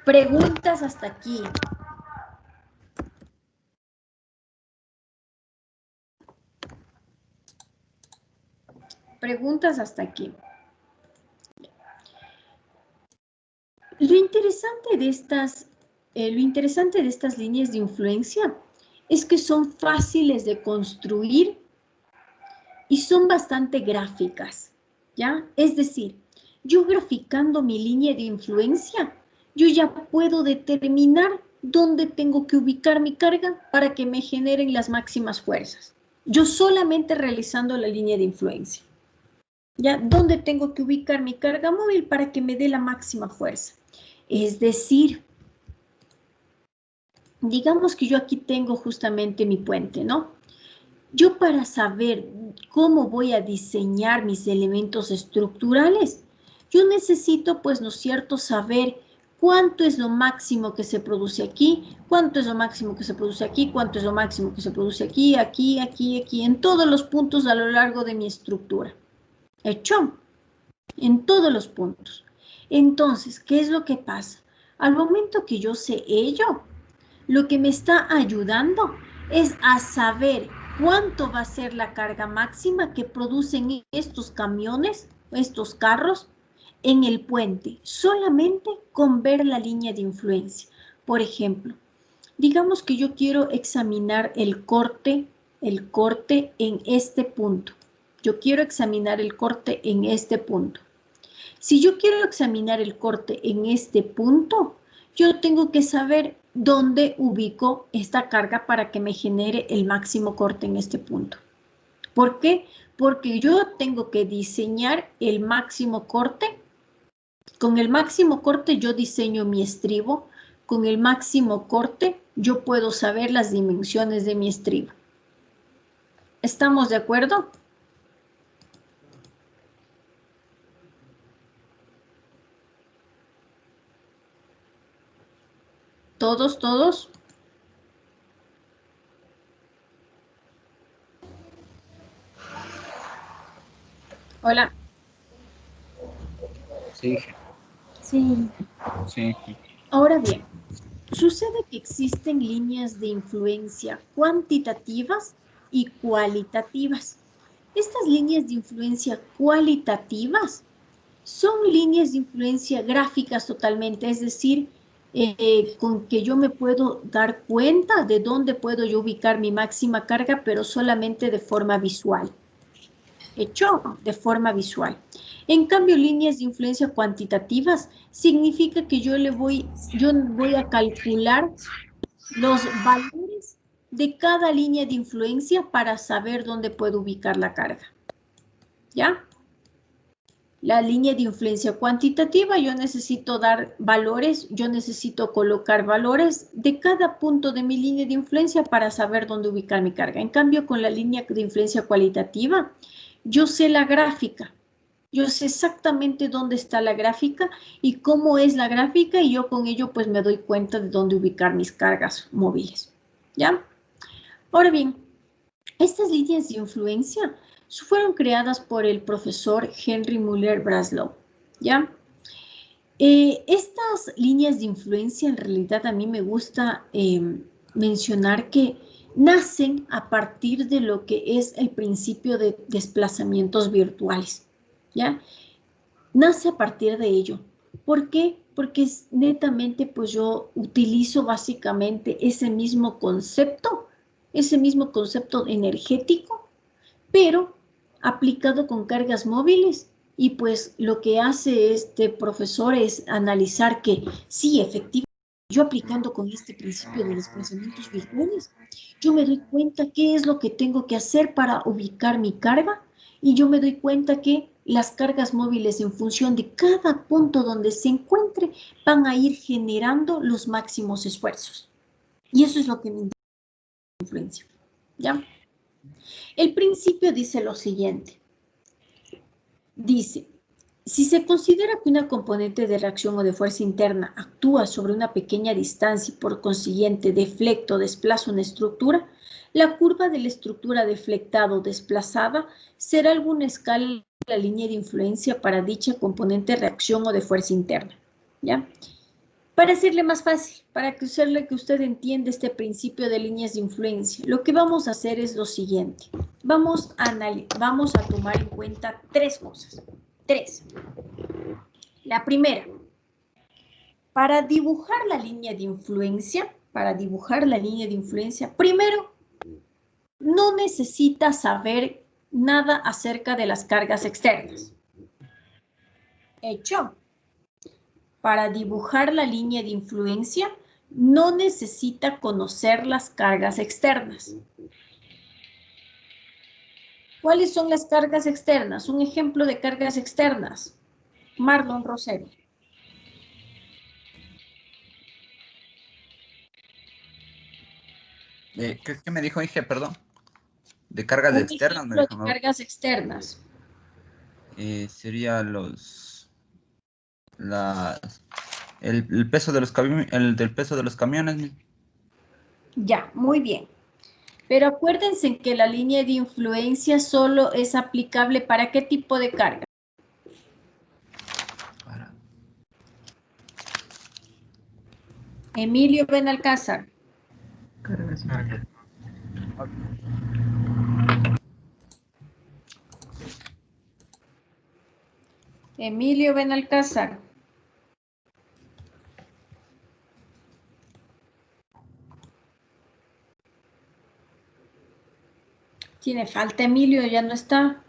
Preguntas hasta aquí. Preguntas hasta aquí. Lo interesante de estas líneas de influencia es que son fáciles de construir y son bastante gráficas, ¿ya? Es decir, yo graficando mi línea de influencia, yo ya puedo determinar dónde tengo que ubicar mi carga para que me generen las máximas fuerzas. Yo solamente realizando la línea de influencia. ¿Ya? ¿Dónde tengo que ubicar mi carga móvil para que me dé la máxima fuerza? Es decir, digamos que yo aquí tengo justamente mi puente, ¿no? Yo para saber cómo voy a diseñar mis elementos estructurales, yo necesito, pues, ¿no es cierto?, saber cuánto es lo máximo que se produce aquí, cuánto es lo máximo que se produce aquí, cuánto es lo máximo que se produce aquí, aquí, aquí, aquí, en todos los puntos a lo largo de mi estructura. ¿Hecho? En todos los puntos. Entonces, ¿qué es lo que pasa? Al momento que yo sé ello, lo que me está ayudando es a saber cuánto va a ser la carga máxima que producen estos camiones, estos carros, en el puente, solamente con ver la línea de influencia. Por ejemplo, digamos que yo quiero examinar el corte en este punto. Yo quiero examinar el corte en este punto. Si yo quiero examinar el corte en este punto, yo tengo que saber dónde ubico esta carga para que me genere el máximo corte en este punto. ¿Por qué? Porque yo tengo que diseñar el máximo corte. Con el máximo corte yo diseño mi estribo. Con el máximo corte yo puedo saber las dimensiones de mi estribo. ¿Estamos de acuerdo? ¿Todos, todos? Hola. Sí. Sí. Sí. Ahora bien, sucede que existen líneas de influencia cuantitativas y cualitativas. Estas líneas de influencia cualitativas son líneas de influencia gráficas totalmente, es decir, con que yo me puedo dar cuenta de dónde puedo yo ubicar mi máxima carga, pero solamente de forma visual. hecho de forma visual. En cambio, líneas de influencia cuantitativas significa que yo voy a calcular los valores de cada línea de influencia para saber dónde puedo ubicar la carga. ¿Ya? La línea de influencia cuantitativa, yo necesito dar valores, yo necesito colocar valores de cada punto de mi línea de influencia para saber dónde ubicar mi carga. En cambio, con la línea de influencia cualitativa, yo sé la gráfica. Yo sé exactamente dónde está la gráfica y cómo es la gráfica y yo con ello pues me doy cuenta de dónde ubicar mis cargas móviles. ¿Ya? Ahora bien, estas líneas de influencia fueron creadas por el profesor Henry Muller Breslau, ¿ya? Estas líneas de influencia, en realidad a mí me gusta mencionar que nacen a partir de lo que es el principio de desplazamientos virtuales, ¿ya? Nace a partir de ello. ¿Por qué? Porque netamente pues yo utilizo básicamente ese mismo concepto energético, pero aplicado con cargas móviles, y pues lo que hace este profesor es analizar que sí, efectivamente, yo aplicando con este principio de desplazamientos virtuales, yo me doy cuenta qué es lo que tengo que hacer para ubicar mi carga, y yo me doy cuenta que las cargas móviles en función de cada punto donde se encuentre van a ir generando los máximos esfuerzos. Y eso es lo que me influencia. ¿Ya? El principio dice lo siguiente. Dice, si se considera que una componente de reacción o de fuerza interna actúa sobre una pequeña distancia y por consiguiente deflecta o desplaza una estructura, la curva de la estructura deflectada o desplazada será alguna escala de la línea de influencia para dicha componente de reacción o de fuerza interna. ¿Ya? Para hacerle más fácil, para que usted entienda este principio de líneas de influencia, lo que vamos a hacer es lo siguiente. Vamos a tomar en cuenta tres cosas. La primera, para dibujar la línea de influencia, primero, no necesita saber nada acerca de las cargas externas. Hecho. Para dibujar la línea de influencia, no necesita conocer las cargas externas. ¿Cuáles son las cargas externas? Un ejemplo de cargas externas. Marlon Rosero. ¿Qué me dijo, Inge? Perdón. De cargas externas. Un ejemplo de cargas externas. Sería el peso de los camiones. Ya, muy bien. Pero acuérdense que la línea de influencia solo es aplicable para qué tipo de carga. Emilio Benalcázar. Emilio Benalcázar. Tiene falta Emilio, ya no está.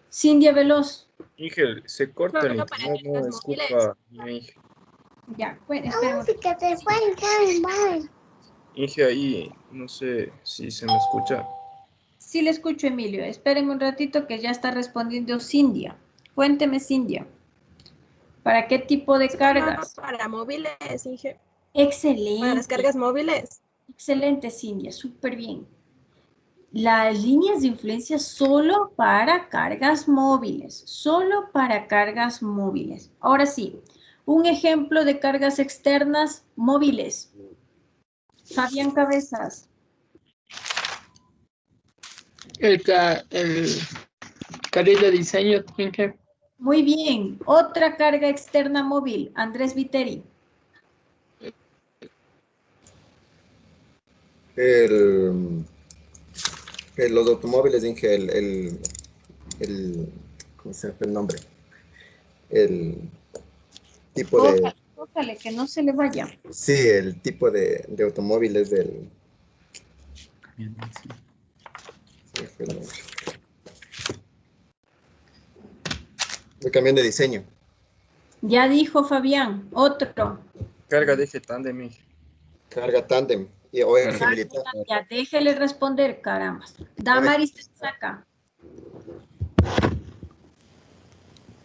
Cindia Veloz. Inge, se corta el internet, no escucha. Ya, bueno, espera. Inge, ahí, no sé si se me escucha. Sí le escucho, Emilio. Espérenme un ratito que ya está respondiendo Cindia. Cuénteme, Cindia. ¿Para qué tipo de cargas? Para móviles, Inge. Excelente. Para las cargas móviles. Excelente, Cindia. Súper bien. Las líneas de influencia solo para cargas móviles. Solo para cargas móviles. Ahora sí, un ejemplo de cargas externas móviles. Fabián Cabezas. El carril de diseño, Inge. Muy bien. Otra carga externa móvil. Andrés Viteri. Los automóviles, Inge, ¿cómo se llama el nombre? El tipo de... Tócale, que no se le vaya. Sí, el tipo de automóviles del... El camión de diseño. Ya dijo Fabián. Otro. Carga de eje tándem, Inge. Carga tándem o eje militar. Ya déjele responder, caramba. Damaris te saca.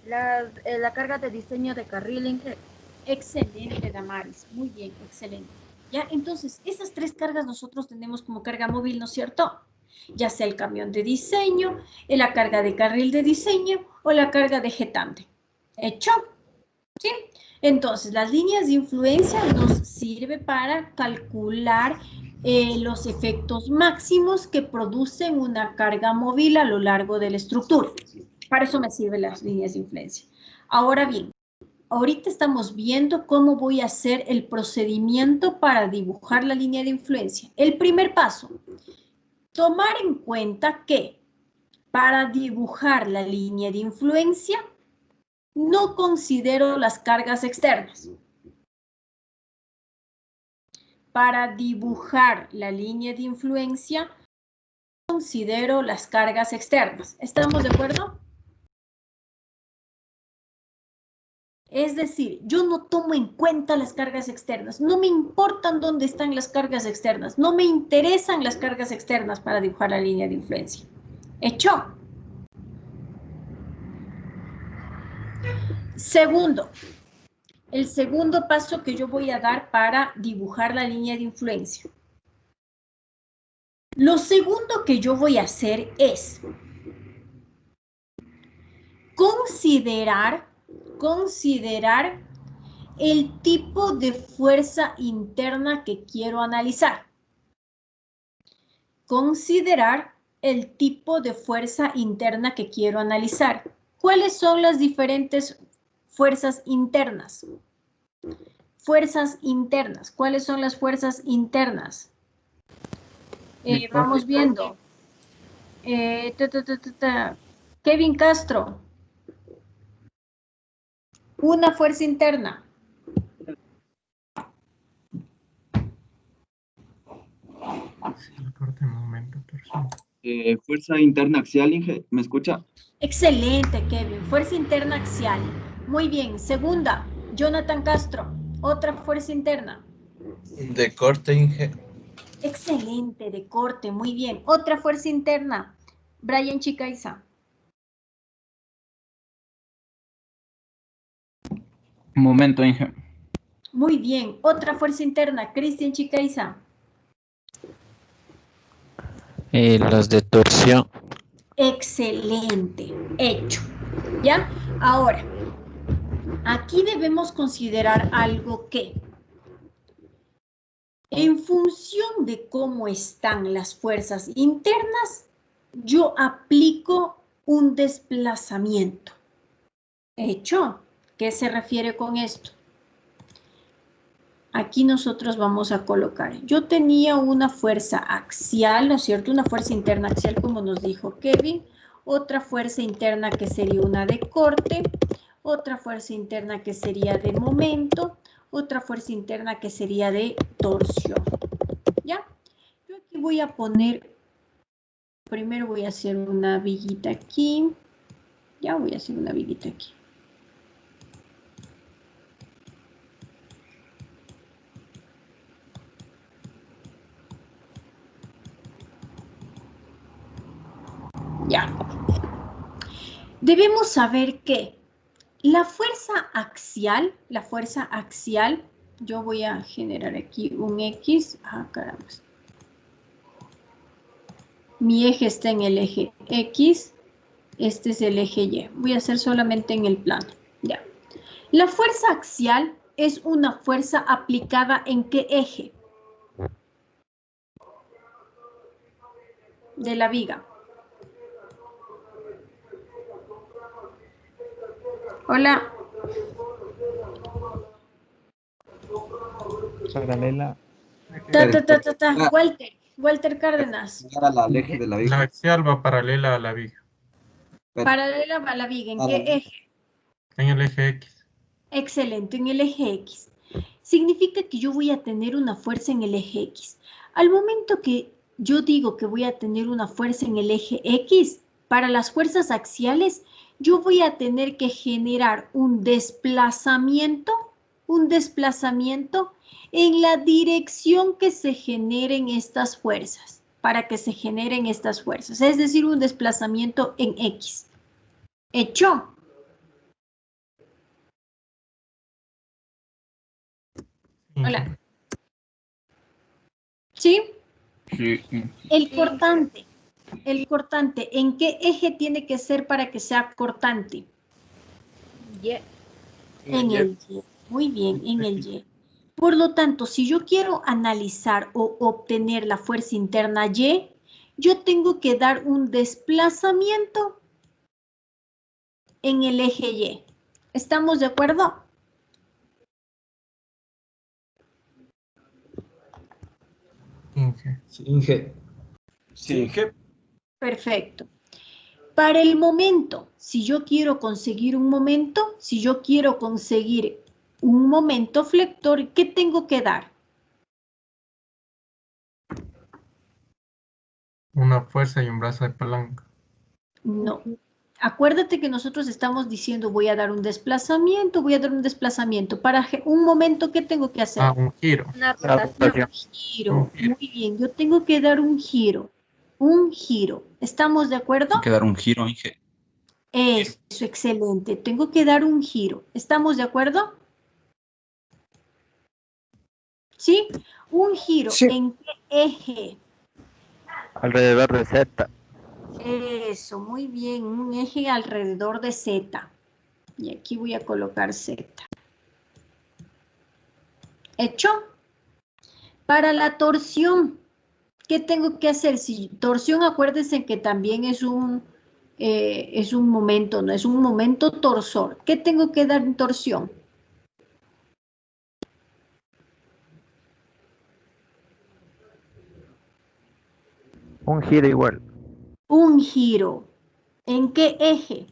La carga de diseño de carril, Inge. Excelente, Damaris. Muy bien, excelente. Ya, entonces, esas tres cargas nosotros tenemos como carga móvil, ¿no es cierto? Ya sea el camión de diseño, la carga de carril de diseño o la carga de eje tándem. ¿Hecho? ¿Sí? Entonces, las líneas de influencia nos sirve para calcular los efectos máximos que producen una carga móvil a lo largo de la estructura. Para eso me sirven las líneas de influencia. Ahora bien, ahorita estamos viendo cómo voy a hacer el procedimiento para dibujar la línea de influencia. El primer paso, tomar en cuenta que para dibujar la línea de influencia no considero las cargas externas. Para dibujar la línea de influencia no considero las cargas externas. ¿Estamos de acuerdo? Es decir, yo no tomo en cuenta las cargas externas. No me importan dónde están las cargas externas. No me interesan las cargas externas para dibujar la línea de influencia. ¿Hecho? Segundo, el segundo paso que yo voy a dar para dibujar la línea de influencia. Lo segundo que yo voy a hacer es considerar el tipo de fuerza interna que quiero analizar. Considerar el tipo de fuerza interna que quiero analizar. ¿Cuáles son las diferentes fuerzas internas? Fuerzas internas. ¿Cuáles son las fuerzas internas? Vamos viendo. Kevin Castro. Una fuerza interna. Fuerza interna axial, Inge, ¿me escucha? Excelente, Kevin. Fuerza interna axial. Muy bien. Segunda, Jonathan Castro. Otra fuerza interna. De corte, Inge. Excelente, de corte. Muy bien. Otra fuerza interna. Brian Chicaiza. Un momento, Inge. Muy bien. Otra fuerza interna. Cristian Chicaiza. Las de torsión. Excelente. Hecho. ¿Ya? Ahora, aquí debemos considerar algo que, en función de cómo están las fuerzas internas, yo aplico un desplazamiento. ¿Hecho? ¿Qué se refiere con esto? Aquí nosotros vamos a colocar. Yo tenía una fuerza axial, ¿no es cierto? Una fuerza interna axial, como nos dijo Kevin. Otra fuerza interna que sería una de corte. Otra fuerza interna que sería de momento. Otra fuerza interna que sería de torsión. ¿Ya? Yo aquí voy a poner, primero voy a hacer una viguita aquí. Ya voy a hacer una viguita aquí. Ya. Debemos saber que la fuerza axial, yo voy a generar aquí un X. Ah, caramba. Mi eje está en el eje X. Este es el eje Y. Voy a hacer solamente en el plano. Ya. La fuerza axial es una fuerza aplicada ¿en qué eje? De la viga. Hola. Paralela. Walter Cárdenas. Al eje de la viga. La axial va paralela a la viga. Paralela a la viga. ¿En qué eje? En el eje X. Excelente, en el eje X. Significa que yo voy a tener una fuerza en el eje X. Al momento que yo digo que voy a tener una fuerza en el eje X, para las fuerzas axiales, yo voy a tener que generar un desplazamiento en la dirección que se generen estas fuerzas, para que se generen estas fuerzas, es decir, un desplazamiento en X. ¿Hecho? Hola. ¿Sí? Sí. El cortante, ¿en qué eje tiene que ser para que sea cortante? Y. En el Y. Muy bien, en el Y. Por lo tanto, si yo quiero analizar o obtener la fuerza interna Y, yo tengo que dar un desplazamiento en el eje Y. ¿Estamos de acuerdo? Sí, Inge. Sí, Inge. Perfecto. Para el momento, si yo quiero conseguir un momento, flector, ¿qué tengo que dar? Una fuerza y un brazo de palanca. No. Acuérdate que nosotros estamos diciendo voy a dar un desplazamiento. Para un momento, ¿qué tengo que hacer? Ah, un giro. Una rotación. Giro. Muy bien, yo tengo que dar un giro. Un giro. ¿Estamos de acuerdo? Hay que dar un giro, Inge. Eso, excelente. Tengo que dar un giro. ¿Estamos de acuerdo? ¿Sí? Un giro. Sí. ¿En qué eje? Alrededor de Z. Eso, muy bien. Un eje alrededor de Z. Y aquí voy a colocar Z. ¿Hecho? Para la torsión, ¿qué tengo que hacer? Si torsión, acuérdense que también es un momento, no es un momento torsor. ¿Qué tengo que dar en torsión? Un giro igual. Un giro. ¿En qué eje?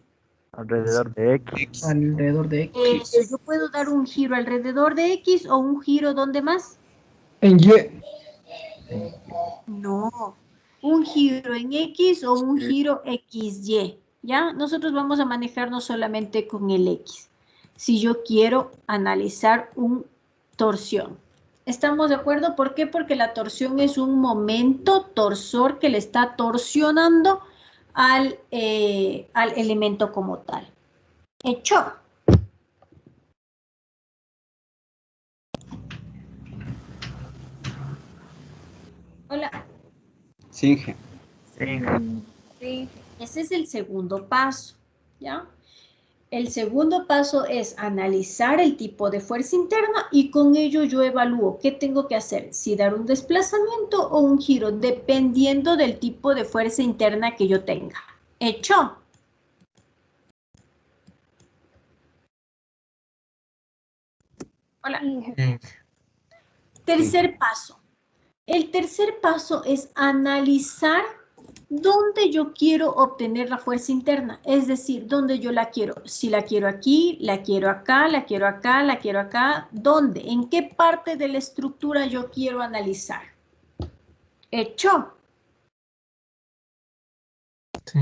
Alrededor de X. Alrededor de X. Eso, yo puedo dar un giro alrededor de X o un giro ¿dónde más? En Y. No, un giro en X o un giro XY, ¿ya? Nosotros vamos a manejarnos solamente con el X. Si yo quiero analizar una torsión. ¿Estamos de acuerdo? ¿Por qué? Porque la torsión es un momento torsor que le está torsionando al elemento como tal. ¿Hecho? Hola. Sí, Inge. Sí. Ese es el segundo paso, ¿ya? El segundo paso es analizar el tipo de fuerza interna y con ello yo evalúo qué tengo que hacer, si dar un desplazamiento o un giro, dependiendo del tipo de fuerza interna que yo tenga. ¿Hecho? Hola. Tercer paso. El tercer paso es analizar dónde yo quiero obtener la fuerza interna, es decir, dónde yo la quiero. Si la quiero aquí, la quiero acá, la quiero acá, la quiero acá. ¿Dónde? ¿En qué parte de la estructura yo quiero analizar? ¿Hecho? Sí.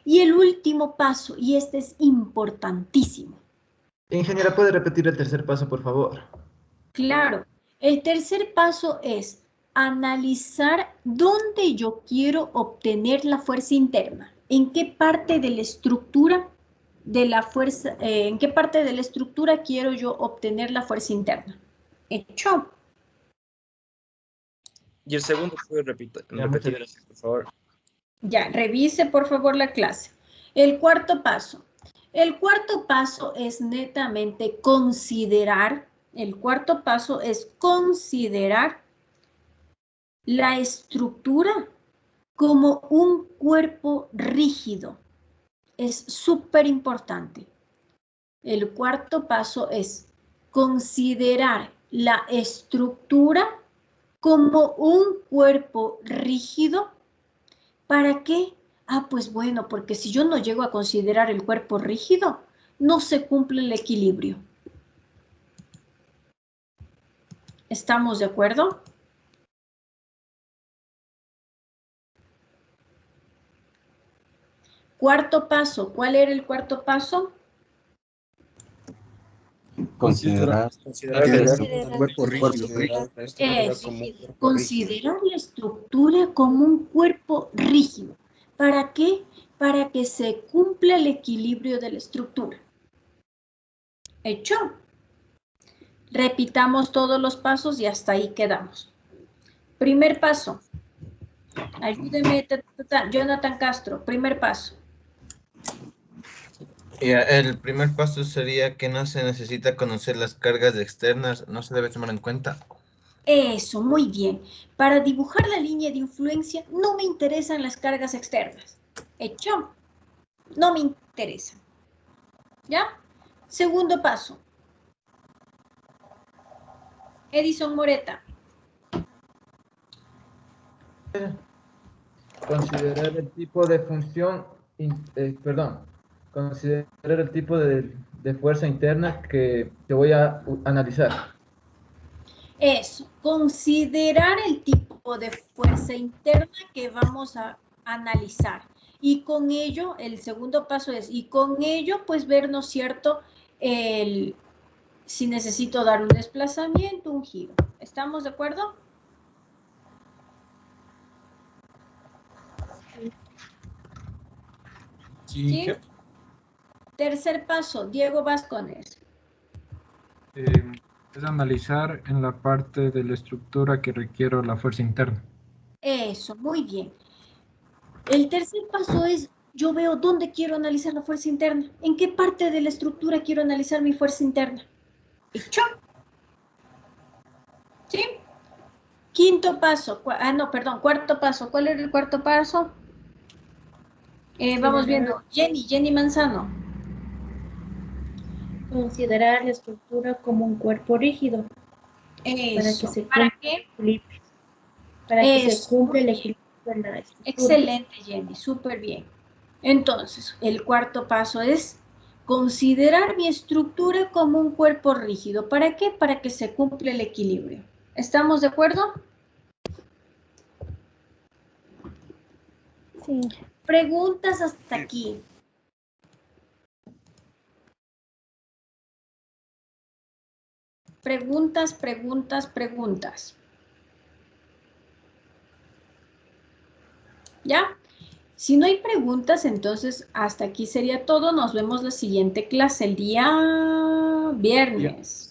Y el último paso, y este es importantísimo. Ingeniera, ¿puede repetir el tercer paso, por favor? Claro, el tercer paso es analizar dónde yo quiero obtener la fuerza interna. ¿En qué parte de la estructura de la fuerza, en qué parte de la estructura quiero yo obtener la fuerza interna? ¿Hecho? Y el segundo, ¿puede repetir, por favor? Ya, revise por favor la clase. El cuarto paso. El cuarto paso es netamente considerar, la estructura como un cuerpo rígido. Es súper importante. El cuarto paso es considerar la estructura como un cuerpo rígido. ¿Para qué? Ah, pues bueno, porque si yo no llego a considerar el cuerpo rígido, no se cumple el equilibrio. ¿Estamos de acuerdo? Cuarto paso. ¿Cuál era el cuarto paso? Considerar Considerar cuerpo rígido. Considerar la estructura como un cuerpo rígido. ¿Para qué? Para que se cumpla el equilibrio de la estructura. ¿Hecho? Repitamos todos los pasos y hasta ahí quedamos. Primer paso. Ayúdeme, Jonathan Castro. Primer paso. El primer paso sería que no se necesita conocer las cargas externas, no se debe tomar en cuenta. Eso, muy bien. Para dibujar la línea de influencia no me interesan las cargas externas. ¿Hecho? No me interesan. ¿Ya? Segundo paso. Edison Moreta. Considerar el tipo de función, considerar el tipo de fuerza interna que voy a analizar. Eso, considerar el tipo de fuerza interna que vamos a analizar. Y con ello, el segundo paso es, y con ello, pues ver, ¿no es cierto?, si necesito dar un desplazamiento, un giro. ¿Estamos de acuerdo? Sí. Tercer paso, Diego Vascones. Es analizar en la parte de la estructura que requiero la fuerza interna. Eso, muy bien. El tercer paso es, yo veo dónde quiero analizar la fuerza interna. ¿En qué parte de la estructura quiero analizar mi fuerza interna? ¿Hecho? ¿Sí? Quinto paso. Cuarto paso. ¿Cuál era el cuarto paso? Vamos viendo. Jenny Manzano. Considerar la estructura como un cuerpo rígido. Eso. ¿Para qué? Para que se cumpla el equilibrio de la estructura. Excelente, Jenny. Súper bien. Entonces, el cuarto paso es considerar mi estructura como un cuerpo rígido. ¿Para qué? Para que se cumpla el equilibrio. ¿Estamos de acuerdo? Sí. Preguntas hasta aquí. Preguntas. ¿Ya? Si no hay preguntas, entonces hasta aquí sería todo. Nos vemos la siguiente clase, el día viernes.